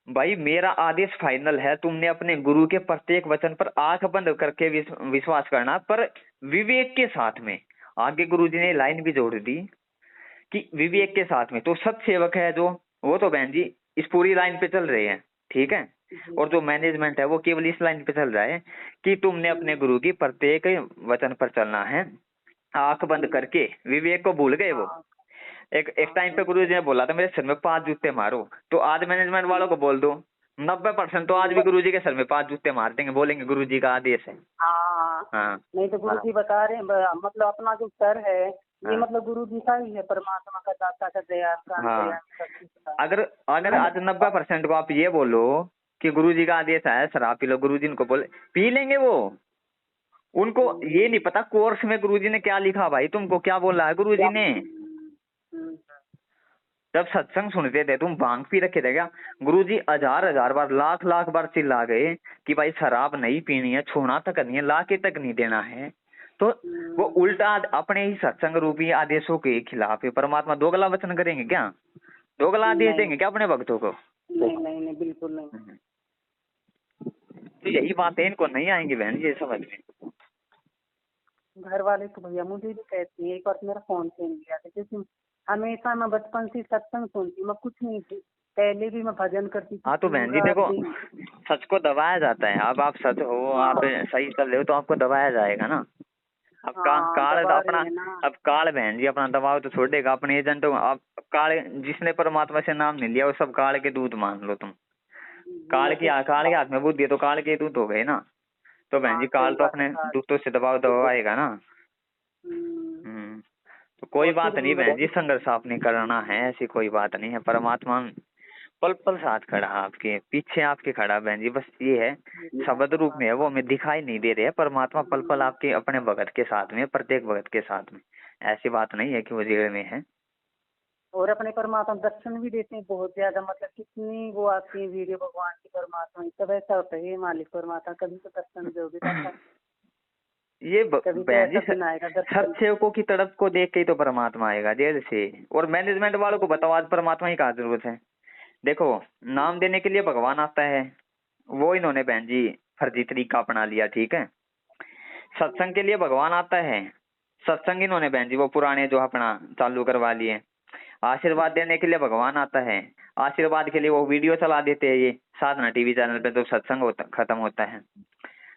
भाई मेरा आदेश फाइनल है, तुमने अपने गुरु के प्रत्येक वचन पर आंख बंद करके विश्वास करना, पर विवेक के साथ में। आगे गुरुजी ने लाइन भी जोड़ दी कि विवेक के साथ में तो सत्सेवक है जो, वो तो बहन जी इस पूरी लाइन पे चल रहे हैं, ठीक है। और जो मैनेजमेंट है वो केवल इस लाइन पे चल रहा है कि तुमने अपने गुरु की प्रत्येक वचन पर चलना है, आंख बंद करके। विवेक को भूल गए वो। एक टाइम पे गुरु जी ने बोला था मेरे सिर में 5 जूते मारो, तो आज मैनेजमेंट वालों को बोल दो 90% तो आज भी गुरु जी के सर में 5 जूते मार देंगे, बोलेंगे गुरु जी का आदेश है। हाँ, हाँ नहीं तो गुरु जी बता रहे हैं मतलब अपना जो सर है ये मतलब गुरु जी का ही है, परमात्मा का, दाता का, दया का, हाँ। सब कुछ का। अगर आज 90% को आप ये बोलो कि गुरु जी का आदेश है शराब पी लो, गुरु जी इनको बोले पी लेंगे वो। उनको ये नहीं पता कोर्स में गुरु जी ने क्या लिखा, भाई तुमको क्या बोला है गुरु जी ने। जब सत्संग सुनते थे तुम भांग पी रखे थे क्या? गुरुजी हजार बार लाख बार चिल्ला गए कि भाई शराब नहीं पीनी है, छोड़ना तक नहीं है, लाके तक नहीं देना है। तो वो उल्टा अपने ही सत्संग रूपी आदेशों के खिलाफ परमात्मा दोगला वचन करेंगे क्या? दोगला आदेश देंगे क्या अपने भक्तों को? नहीं, बिल्कुल नहीं। तो यही बात है, इनको नहीं आएंगे बहन जी समझ में। घर वाले तो भैया मुझे भी कहते हैं, एक बार मेरा फोन छीन लिया था, क्योंकि हमेशा मैं बचपन से सत्संग सुनती, मैं कुछ नहीं थी, पहले भी मैं भजन करती थी। हाँ तो बहन जी देखो, सच को दबाया जाता है। अब आप सच हो, आप सही चल रहे हो तो आपको दबाया जाएगा ना। अब काल अपना, अब काल बहन जी अपना दबाव तो छोड़ेगा अपने एजेंटों। अब काल जिसने परमात्मा से नाम नहीं लिया वो सब काल के दूत मान लो तुम। काल के हाथ में बुद्धि है तो काल के दूत हो गए ना। तो बहन जी काल तो अपने दूतों से दबाव दबाएगा ना। तो कोई बात नहीं बहन जी, संघर्ष आपने करना है, ऐसी कोई बात नहीं है। परमात्मा पल पल साथ खड़ा आपके पीछे, आपके खड़ा बहन जी। बस ये है शब्द रूप में है, वो हमें दिखाई नहीं दे रहे है। परमात्मा पल पल आपके अपने भगत के साथ में, प्रत्येक भगत के साथ में। ऐसी बात नहीं है कि वो जेल में है। और अपने परमात्मा दर्शन भी देते हैं बहुत ज्यादा, मतलब कितनी वो आती है वीडियो भगवान की, परमात्मा सब ऐसा होता है मालिक परमात्मा कभी तो दर्शन दोगे। ये बहन जी सत्सेवकों की तरफ को देख के ही तो परमात्मा आएगा जेल से। और मैनेजमेंट वालों को बताओ आज परमात्मा ही का जरूरत है। देखो नाम देने के लिए भगवान आता है, वो इन्होंने बहन जी फर्जी तरीका अपना लिया, ठीक है। सत्संग के लिए भगवान आता है, सत्संग इन्होंने बहन जी वो पुराने जो अपना चालू करवा लिए। आशीर्वाद देने के लिए भगवान आता है, आशीर्वाद के लिए वो वीडियो चला देते हैं ये साधना टीवी चैनल पे, तो सत्संग खत्म होता है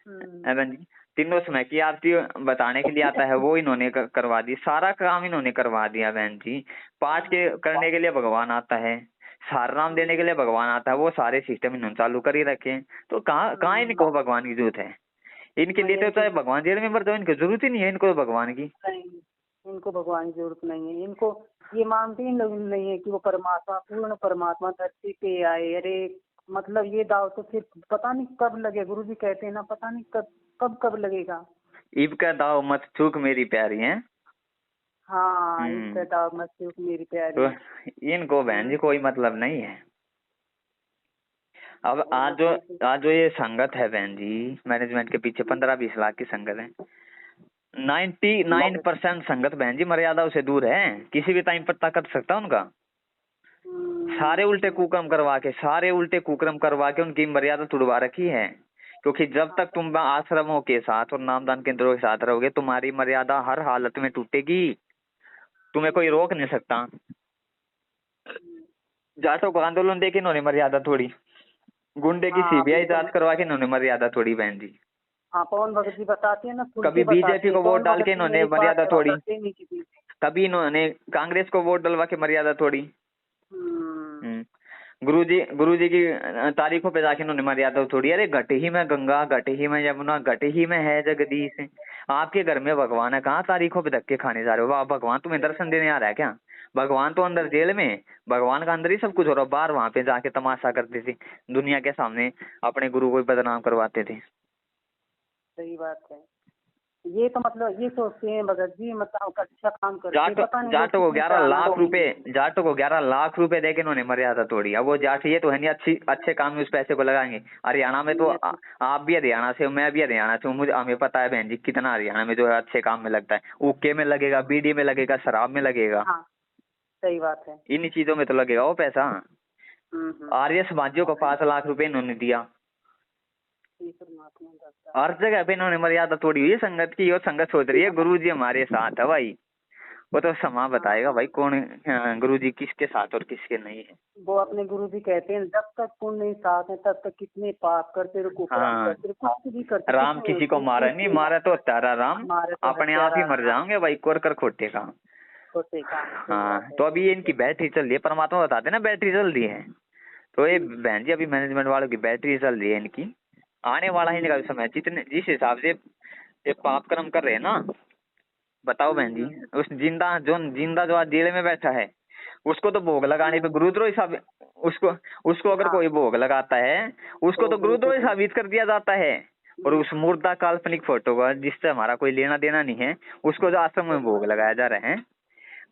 बहन जी। तीनों समय की आरती बताने के लिए आता है, वो इन्होंने करवा दी, सारा काम इन्होंने करवा दिया बहन जी। पाठ के करने के लिए भगवान आता है, सार नाम देने के लिए भगवान आता है, वो सारे सिस्टम इन्होंने चालू कर ही रखे। तो कहाँ इनको भगवान की जरूरत है? इनके लिए तो चाहे भगवान जेल में मर जाओ, इनको जरूरत ही नहीं है इनको भगवान की। इनको भगवान की जरूरत नहीं है। इनको ये मानते ही लोग नहीं है कि वो परमात्मा, पूर्ण परमात्मा धरती पे आए। अरे मतलब ये दाव तो फिर पता नहीं कब लगे, गुरु जी कहते हैं ना, पता नहीं कब लगेगा। ईब का दाव मत चूक मेरी प्यारी है। हाँ ईब का दाव मत चूक मेरी प्यारी। तो इनको बहन जी कोई मतलब नहीं है। अब आज जो ये संगत है बहन जी, मैनेजमेंट के पीछे 15-20 लाख की संगत है। 99% संगत बहन जी मर्यादा से दूर है, किसी भी टाइम पर ताकत सकता उनका। सारे उल्टे कुक्रम करवा के उनकी मर्यादा तुड़वा रखी है। क्योंकि जब तक तुम आश्रमों के साथ और नामदान केंद्रों के साथ रहोगे, तुम्हारी मर्यादा हर हालत में टूटेगी, तुम्हें कोई रोक नहीं सकता। जाटों को आंदोलन देके इन्होंने मर्यादा थोड़ी, गुंडे की सीबीआई जांच करवा के इन्होंने मर्यादा थोड़ी बहन जी। हाँ पवन भगत जी बताते हैं ना, कभी बीजेपी को वोट डाल के इन्होंने मर्यादा थोड़ी, कभी इन्होंने कांग्रेस को वोट डलवा के मर्यादा थोड़ी। गुरुजी की तारीखों पे जाके इन्होंने मर्यादा थोड़ी। अरे घट ही में गंगा, घट ही में यमुना, घट ही में है जगदीश। आपके घर में भगवान है, कहाँ तारीखों पे धक्के खाने जा रहे हो? भगवान तुम्हें दर्शन देने आ रहा है क्या? भगवान तो अंदर जेल में, भगवान का अंदर ही सब कुछ हो रहा, बाहर वहां पे जाके तमाशा करते थे, दुनिया के सामने अपने गुरु को बदनाम करवाते थे। सही बात है। ये तो मतलब ये सोचते हैं भगत जी, मतलब अच्छा काम करते हैं। जाटों को 11 लाख रुपए देके इन्होंने मर्यादा तोड़ी। अब वो जाट ये तो है नहीं अच्छे काम में उस पैसे को लगाएंगे। हरियाणा में तो आप भी हरियाणा से हो, मैं भी हरियाणा से हूँ, मुझे हमें पता है बहन जी कितना हरियाणा में जो है अच्छे काम में लगता है। ऊके में लगेगा, बीड़ी में लगेगा, शराब में लगेगा। सही बात है, इन चीजों में तो लगेगा वो पैसा। आर्य समाजियों को 5 लाख रुपए इन्होंने दिया, हर जगह पे इन्होंने मर्यादा तोड़ी हुई है संगत की। और संगत सोच रही है गुरु जी हमारे साथ है भाई, वो तो समा बताएगा भाई कौन गुरुजी किसके साथ और किसके नहीं है। वो अपने गुरुजी कहते हैं जब तक पुण्य नहीं साथ है तब तक कितने पाप करते रहो, कुकर्म हाँ, करते रहो, कुछ भी करते राम कुछ नहीं किसी को होती, मारा कुछ नहीं, नहीं मारा तो तारा राम, हमारे तो अपने आप ही हत्यारा मर जाओगे भाई, कर खोटे काम। होते काम। सही हाँ, बात है। तो अभी ये इनकी बैटरी चल रही है, परमात्मा बताते हैं ना बैटरी चल रही है, तो ये बहन जी अभी मैनेजमेंट वालों की बैटरी चल रही है इनकी, आने वाला है इनका समय, जितने जिस हिसाब से ये पाप कर्म कर रहे हैं ना, बताओ बहन जी, उस जिंदा जो आज जेल में बैठा है, उसको तो भोग लगाने पे गुरुद्रोही साबित, उसको अगर कोई भोग लगाता है, उसको तो गुरुद्रोही साबित कर दिया जाता है। और उस मुर्दा काल्पनिक फोटो का जिससे हमारा कोई लेना देना नहीं है, उसको जो आश्रम में भोग लगाया जा रहे हैं,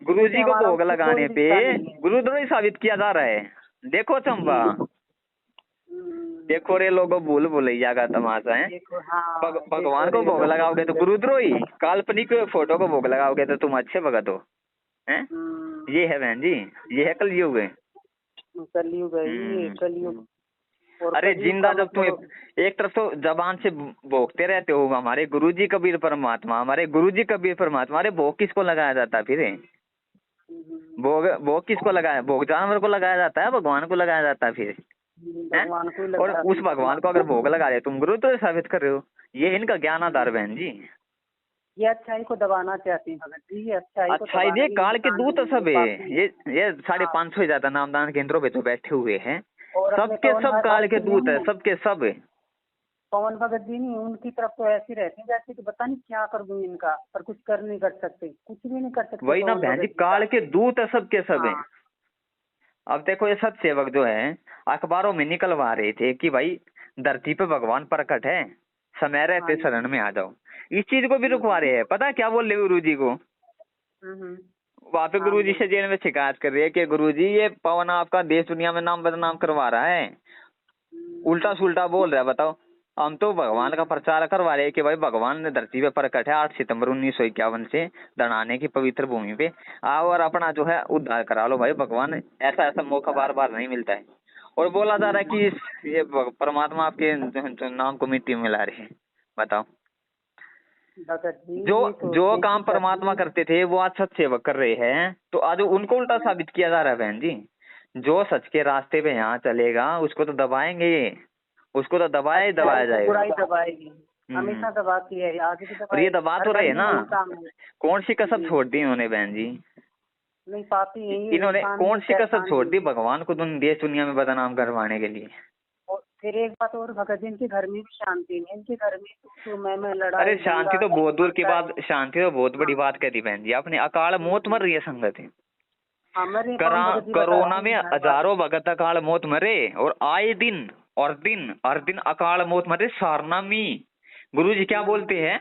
गुरुजी को भोग लगाने पे गुरुद्रोही साबित किया जा रहा है। देखो चंबा, देखो रे लोगों, भूल भुलैया का तमाशा है। भगवान को भोग लगाओगे तो गुरुद्रोही, काल्पनिक फोटो को भोग लगाओगे तो तुम अच्छे भगत हो, हैं? ये है बहन जी, ये है कलयुग है। कलयुग है ये, कलयुग। अरे जिंदा जब तुम एक तरफ तो जबान से भोगते रहते हो हमारे गुरुजी कबीर परमात्मा, हमारे गुरुजी कबीर परमात्मा, अरे भोग किसको लगाया जाता है फिर? भोग किसको लगाया? भोग जानवर को लगाया जाता है, भगवान को लगाया जाता है फिर? भगवान को और उस भगवान को अगर भोग लगा रहे तुम गुरु तो साबित कर रहे हो। ये इनका ज्ञान आधार बहन जी, ये अच्छाई को दबाना चाहती है भगत जी, ये अच्छाई ये काल के दूत सब है। ये 550 से ज्यादा नामदान केंद्रों पे जो बैठे हुए हैं, सबके सब काल के दूत है, सबके सब। पवन भगत जी नहीं, उनकी तरफ तो ऐसी रहती है जैसे कि पता नहीं क्या कर दूं इनका, पर कुछ कर नहीं कर सकते, कुछ भी नहीं कर सकते। वही ना बहन जी, काल के दूत है सबके सब है। अब देखो ये सत सेवक जो है अखबारों में निकलवा रहे थे कि भाई धरती पे भगवान प्रकट है, समय रहते शरण में आ जाओ, इस चीज को भी रुकवा रहे हैं। पता है क्या बोल रहे गुरु जी को? वहाँ पे गुरु जी से जेल में शिकायत कर रही है कि गुरु जी ये पवन आपका देश दुनिया में नाम बदनाम करवा रहा है, उल्टा सुल्टा बोल रहा है। बताओ, हम तो भगवान का प्रचार करवा रहे हैं कि भाई भगवान ने धरती पे प्रकट है 8 सितंबर 1951 से दड़ाने की पवित्र भूमि पे आओ और अपना जो है उद्धार करा लो भाई। भगवान ऐसा मौका बार बार नहीं मिलता है। और बोला जा रहा है कि ये परमात्मा आपके नाम को मिट्टी में मिला रहे हैं। बताओ, जो काम परमात्मा करते थे वो आज सच सेवक कर रहे हैं, तो आज उनको उल्टा साबित किया जा रहा है बहन जी। जो सच के रास्ते पे यहाँ चलेगा उसको तो दबाएंगे, उसको तो दबाया ही दबाया जाएगा, बुराई दबाएगी, हमेशा दबाती है, आगे भी दबाएगी। और ये दबा तो रहे है ना, कौन सी कसम छोड़ दी इन्होंने बहन जी? नहीं पाती है इन्होंने कौन सी कसम छोड़ दी भगवान को देश दुनिया में बदनाम करवाने के लिए? और फिर एक बात और भगत जी, इनके घर में भी शांति नहीं, इनके घर में तो मैं लड़ाई। अरे शांति तो बहुत दूर की बात, शांति तो बहुत बड़ी बात कहती बहन जी आपने। अकाल मौत मर रही है संगत है, कोरोना में हजारों भगत अकाल मौत मरे, और आए दिन और दिन अकाल मौत मरे। सारनामी गुरु जी क्या बोलते हैं,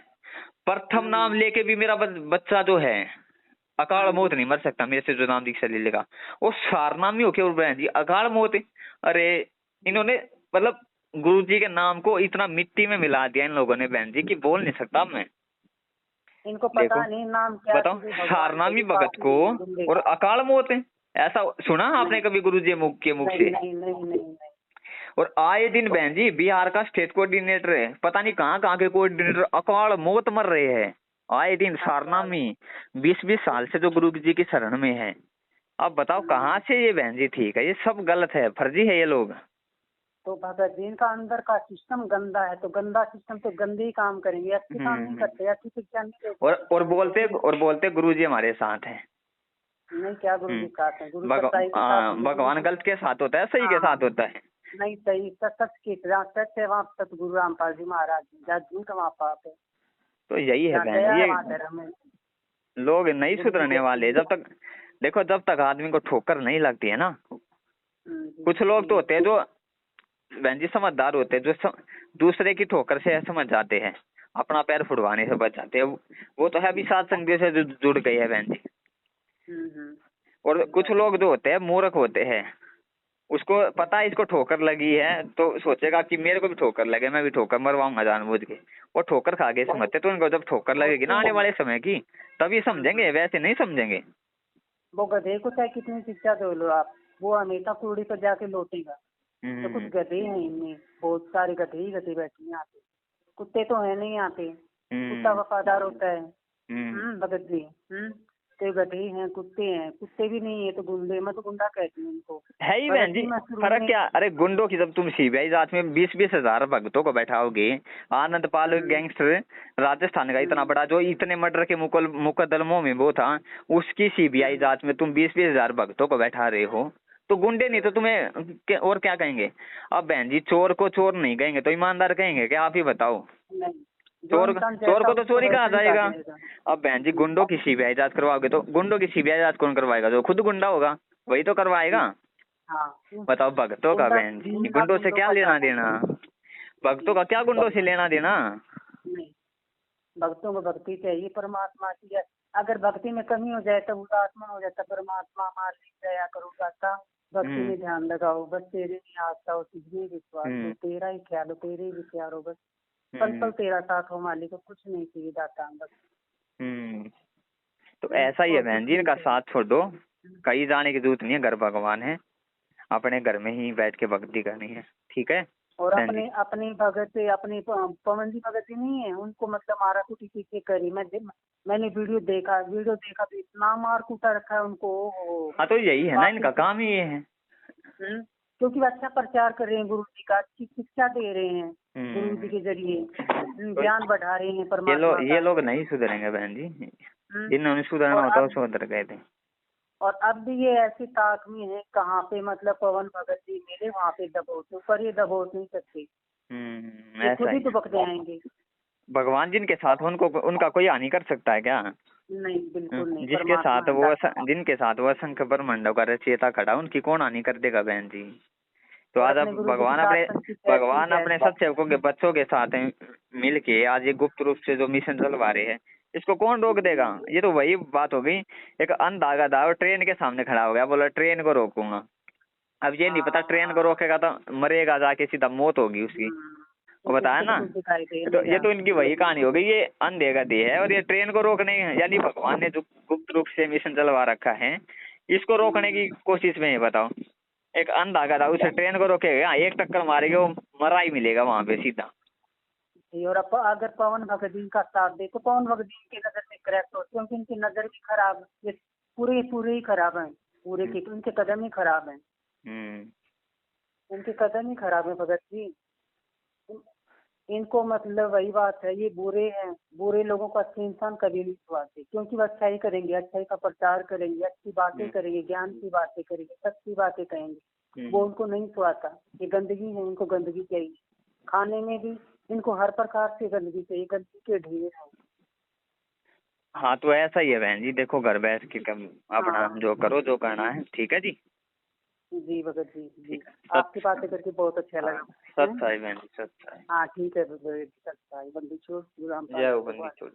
प्रथम नाम लेके भी मेरा बच्चा जो है अकाल मौत नहीं मर सकता, मेरे से जो नाम दीक्षा ले लेगा वो सारनामी हो के बहन जी अकाल मौत। अरे इन्होंने मतलब गुरु जी के नाम को इतना मिट्टी में मिला दिया इन लोगों ने बहन जी कि बोल नहीं सकता मैं। इनको पता नहीं नाम क्या, बताओ, सारनामी भगत को और अकाल मौत है, ऐसा सुना आपने कभी गुरु जी के मुख से? नहीं। और आए दिन बहन जी बिहार का स्टेट कोऑर्डिनेटर है, पता नहीं कहाँ के कोऑर्डिनेटर अकाल मौत मर रहे हैं आए दिन। सारनामी 20-20 साल से जो गुरु जी की शरण में है। अब बताओ कहाँ से ये बहन जी ठीक है? ये सब गलत है, फर्जी है ये लोग। तो भगत जी का अंदर का सिस्टम गंदा है, तो गंदा सिस्टम तो गंदे ही काम करेंगे, अच्छे काम नहीं करते, अच्छी शिक्षा नहीं देते। और बोलते गुरु जी हमारे साथ हैं। नहीं, क्या गुरु जी साथ हैं? भगवान गलत के साथ होता है, सही के साथ होता है? नहीं, सही सच के सच है वहाँ सत गुरु रामपाल जी महाराज जी का वहाँ पाप है। तो यही है बहन, ये लोग नहीं सुधरने वाले जब तक। देखो जब तक आदमी को ठोकर नहीं लगती है ना, कुछ लोग तो होते हैं जो बहन जी समझदार होते हैं, जो दूसरे की ठोकर से समझ जाते हैं, अपना पैर फुड़वाने से बच जाते हैं। वो तो है अभी सात संगति से जुड़ गई है बहन जी। और कुछ लोग जो होते हैं मूर्ख होते हैं, उसको पता है इसको ठोकर लगी है तो सोचेगा कि मेरे को भी ठोकर लगे, मैं भी ठोकर मरवाऊंगा जानबूझ के। वो ठोकर खा के समझते, तो उनको जब ठोकर लगेगी ना आने वाले समय की तभी समझेंगे, वैसे नहीं समझेंगे। वो गधे को चाहे कितनी शिक्षा दे लो आप, वो हमेशा कूड़ी पर जाके लौटेगा। तो कुछ गधे हैं इनमें, बहुत सारे गधे ही गधे बैठे हैं यहाँ पे, कुत्ते तो है नहीं यहाँ पे। कुत्ता वफादार होता है भगत जी। कुत्ते गधे हैं, कुत्ते हैं, कुत्ते भी नहीं है तो गुंडे, मैं तो गुंडा कहती हूँ उनको। है ही बहन जी, फर्क क्या? अरे गुंडों की जब तुम सीबीआई जांच में 20-20 हजार भक्तों को बैठाओगे, आनंद पाल गैंगस्टर राजस्थान का इतना बड़ा जो इतने मर्डर के मुकदमों में वो था, उसकी सीबीआई जांच में तुम 20-20 हजार भक्तों को बैठा रहे हो, तो गुंडे नहीं तो तुम्हें और क्या कहेंगे? अब बहन जी चोर को चोर नहीं कहेंगे तो ईमानदार कहेंगे क्या? आप ही बताओ। चोर को तो चोरी कहा जाएगा। अब बहन जी गुंडों की सीबीआई जांच करवाओगे तो गुंडों की सीबीआई जांच कौन करवाएगा? जो खुद गुंडा होगा वही तो करवाएगा। बताओ भक्तों का बहन जी गुंडों से क्या लेना देना? भक्तों का क्या गुंडों से लेना देना? नहीं, भक्तों को भक्ति चाहिए परमात्मा की। अगर भक्ति में कमी हो जाए तो उदात्मा हो जाता, परमात्मा हमारी दया करो दाता, भक्ति में ध्यान लगाओ, बस तेरे ही आस्था हो, तुझे विश्वास हो, तेरा ही ख्याल हो, तेरे ही विचार हो, बस पल पल तेरा साथ हो मालिक, कुछ नहीं चाहिए दाता बस। तो ऐसा ही है बहन जी, इनका साथ छोड़ दो, कहीं जाने की जरूरत नहीं है, घर भगवान है, अपने घर में ही बैठ के भक्ति करनी है, ठीक है। और अपने भगत से अपने पवन जी भगत जी नहीं है, उनको मतलब मारा कुटी पीछे करी। मैंने वीडियो देखा तो इतना मार कूटा रखा है उनको। हाँ तो यही है ना, इनका काम ही ये है। क्योंकि अच्छा प्रचार कर रहे हैं गुरु जी का, अच्छी शिक्षा दे रहे हैं गुरु जी के जरिए, ज्ञान बढ़ा रहे हैं परमात्मा। ये लोग नहीं सुधरेंगे बहन जी, इन्होंने सुधरना होता तो सुधर गए थे। और अब भी ये ऐसी ताक में है, कहाँ पे मतलब पवन भगत जी मिले वहाँ पे दबोच, पर ये दबोच नहीं सकते, खुद ही दुबक जाएंगे। भगवान जिनके साथ उनका कोई हानि कर सकता है क्या? नहीं, बिल्कुल नहीं। जिनके साथ वो असंख्य ब्रह्मांडों का रचयिता खड़ा, उनकी कौन हानि कर देगा बहन जी? तो आज अब भगवान अपने सत्सेवकों के बच्चों के साथ मिल के आज ये गुप्त रूप से जो मिशन चलवा रहे हैं, इसको कौन रोक देगा? ये तो वही बात हो गई, एक अंधा गधा ट्रेन के सामने खड़ा हो गया, बोला ट्रेन को रोकूंगा। अब ये नहीं पता ट्रेन को रोकेगा तो मरेगा, जाके सीधा मौत होगी उसकी, वो बताया ना। तो ये तो इनकी वही कहानी हो गई, ये अंधे गधे है और ये ट्रेन को रोकने, यानी भगवान ने जो गुप्त रूप से मिशन चलवा रखा है, इसको रोकने की कोशिश में है। बताओ, एक अंधा गधा उसे ट्रेन को रोकेगा, एक टक्कर मारेगा, वो मरा ही मिलेगा वहां पे सीधा। और अगर पवन भगत जी का साथ दे तो पवन भगत जी की नजर में करेक्ट हो, क्योंकि उनकी नजर भी खराब, ये पूरे ही खराब है, पूरे के उनके कदम ही खराब है, उनके कदम ही खराब है भगत जी। इनको मतलब वही बात है, ये बुरे हैं, बुरे लोगों को अच्छे इंसान कभी नहीं छुआते, क्योंकि वो अच्छाई करेंगे, अच्छाई का प्रचार करेंगे, अच्छी बातें करेंगे, ज्ञान की बातें करेंगे, सच्ची बातें कहेंगे, वो उनको नहीं छुआता। ये गंदगी है, इनको गंदगी चाहिए, खाने में भी इनको हर प्रकार से गंदगी चाहिए, गंदगी के ढेर है। हाँ तो ऐसा ही है बहन जी, देखो घर बैठ के अपना जो करो, जो करना है, ठीक है जी। जी भगत जी, आपकी बातें करके बहुत अच्छा लगा। सच्चाई बहन जी, सच्चाई। हाँ ठीक है, सच्चाई बंदी छोड़, जय हो बंदी छोड़।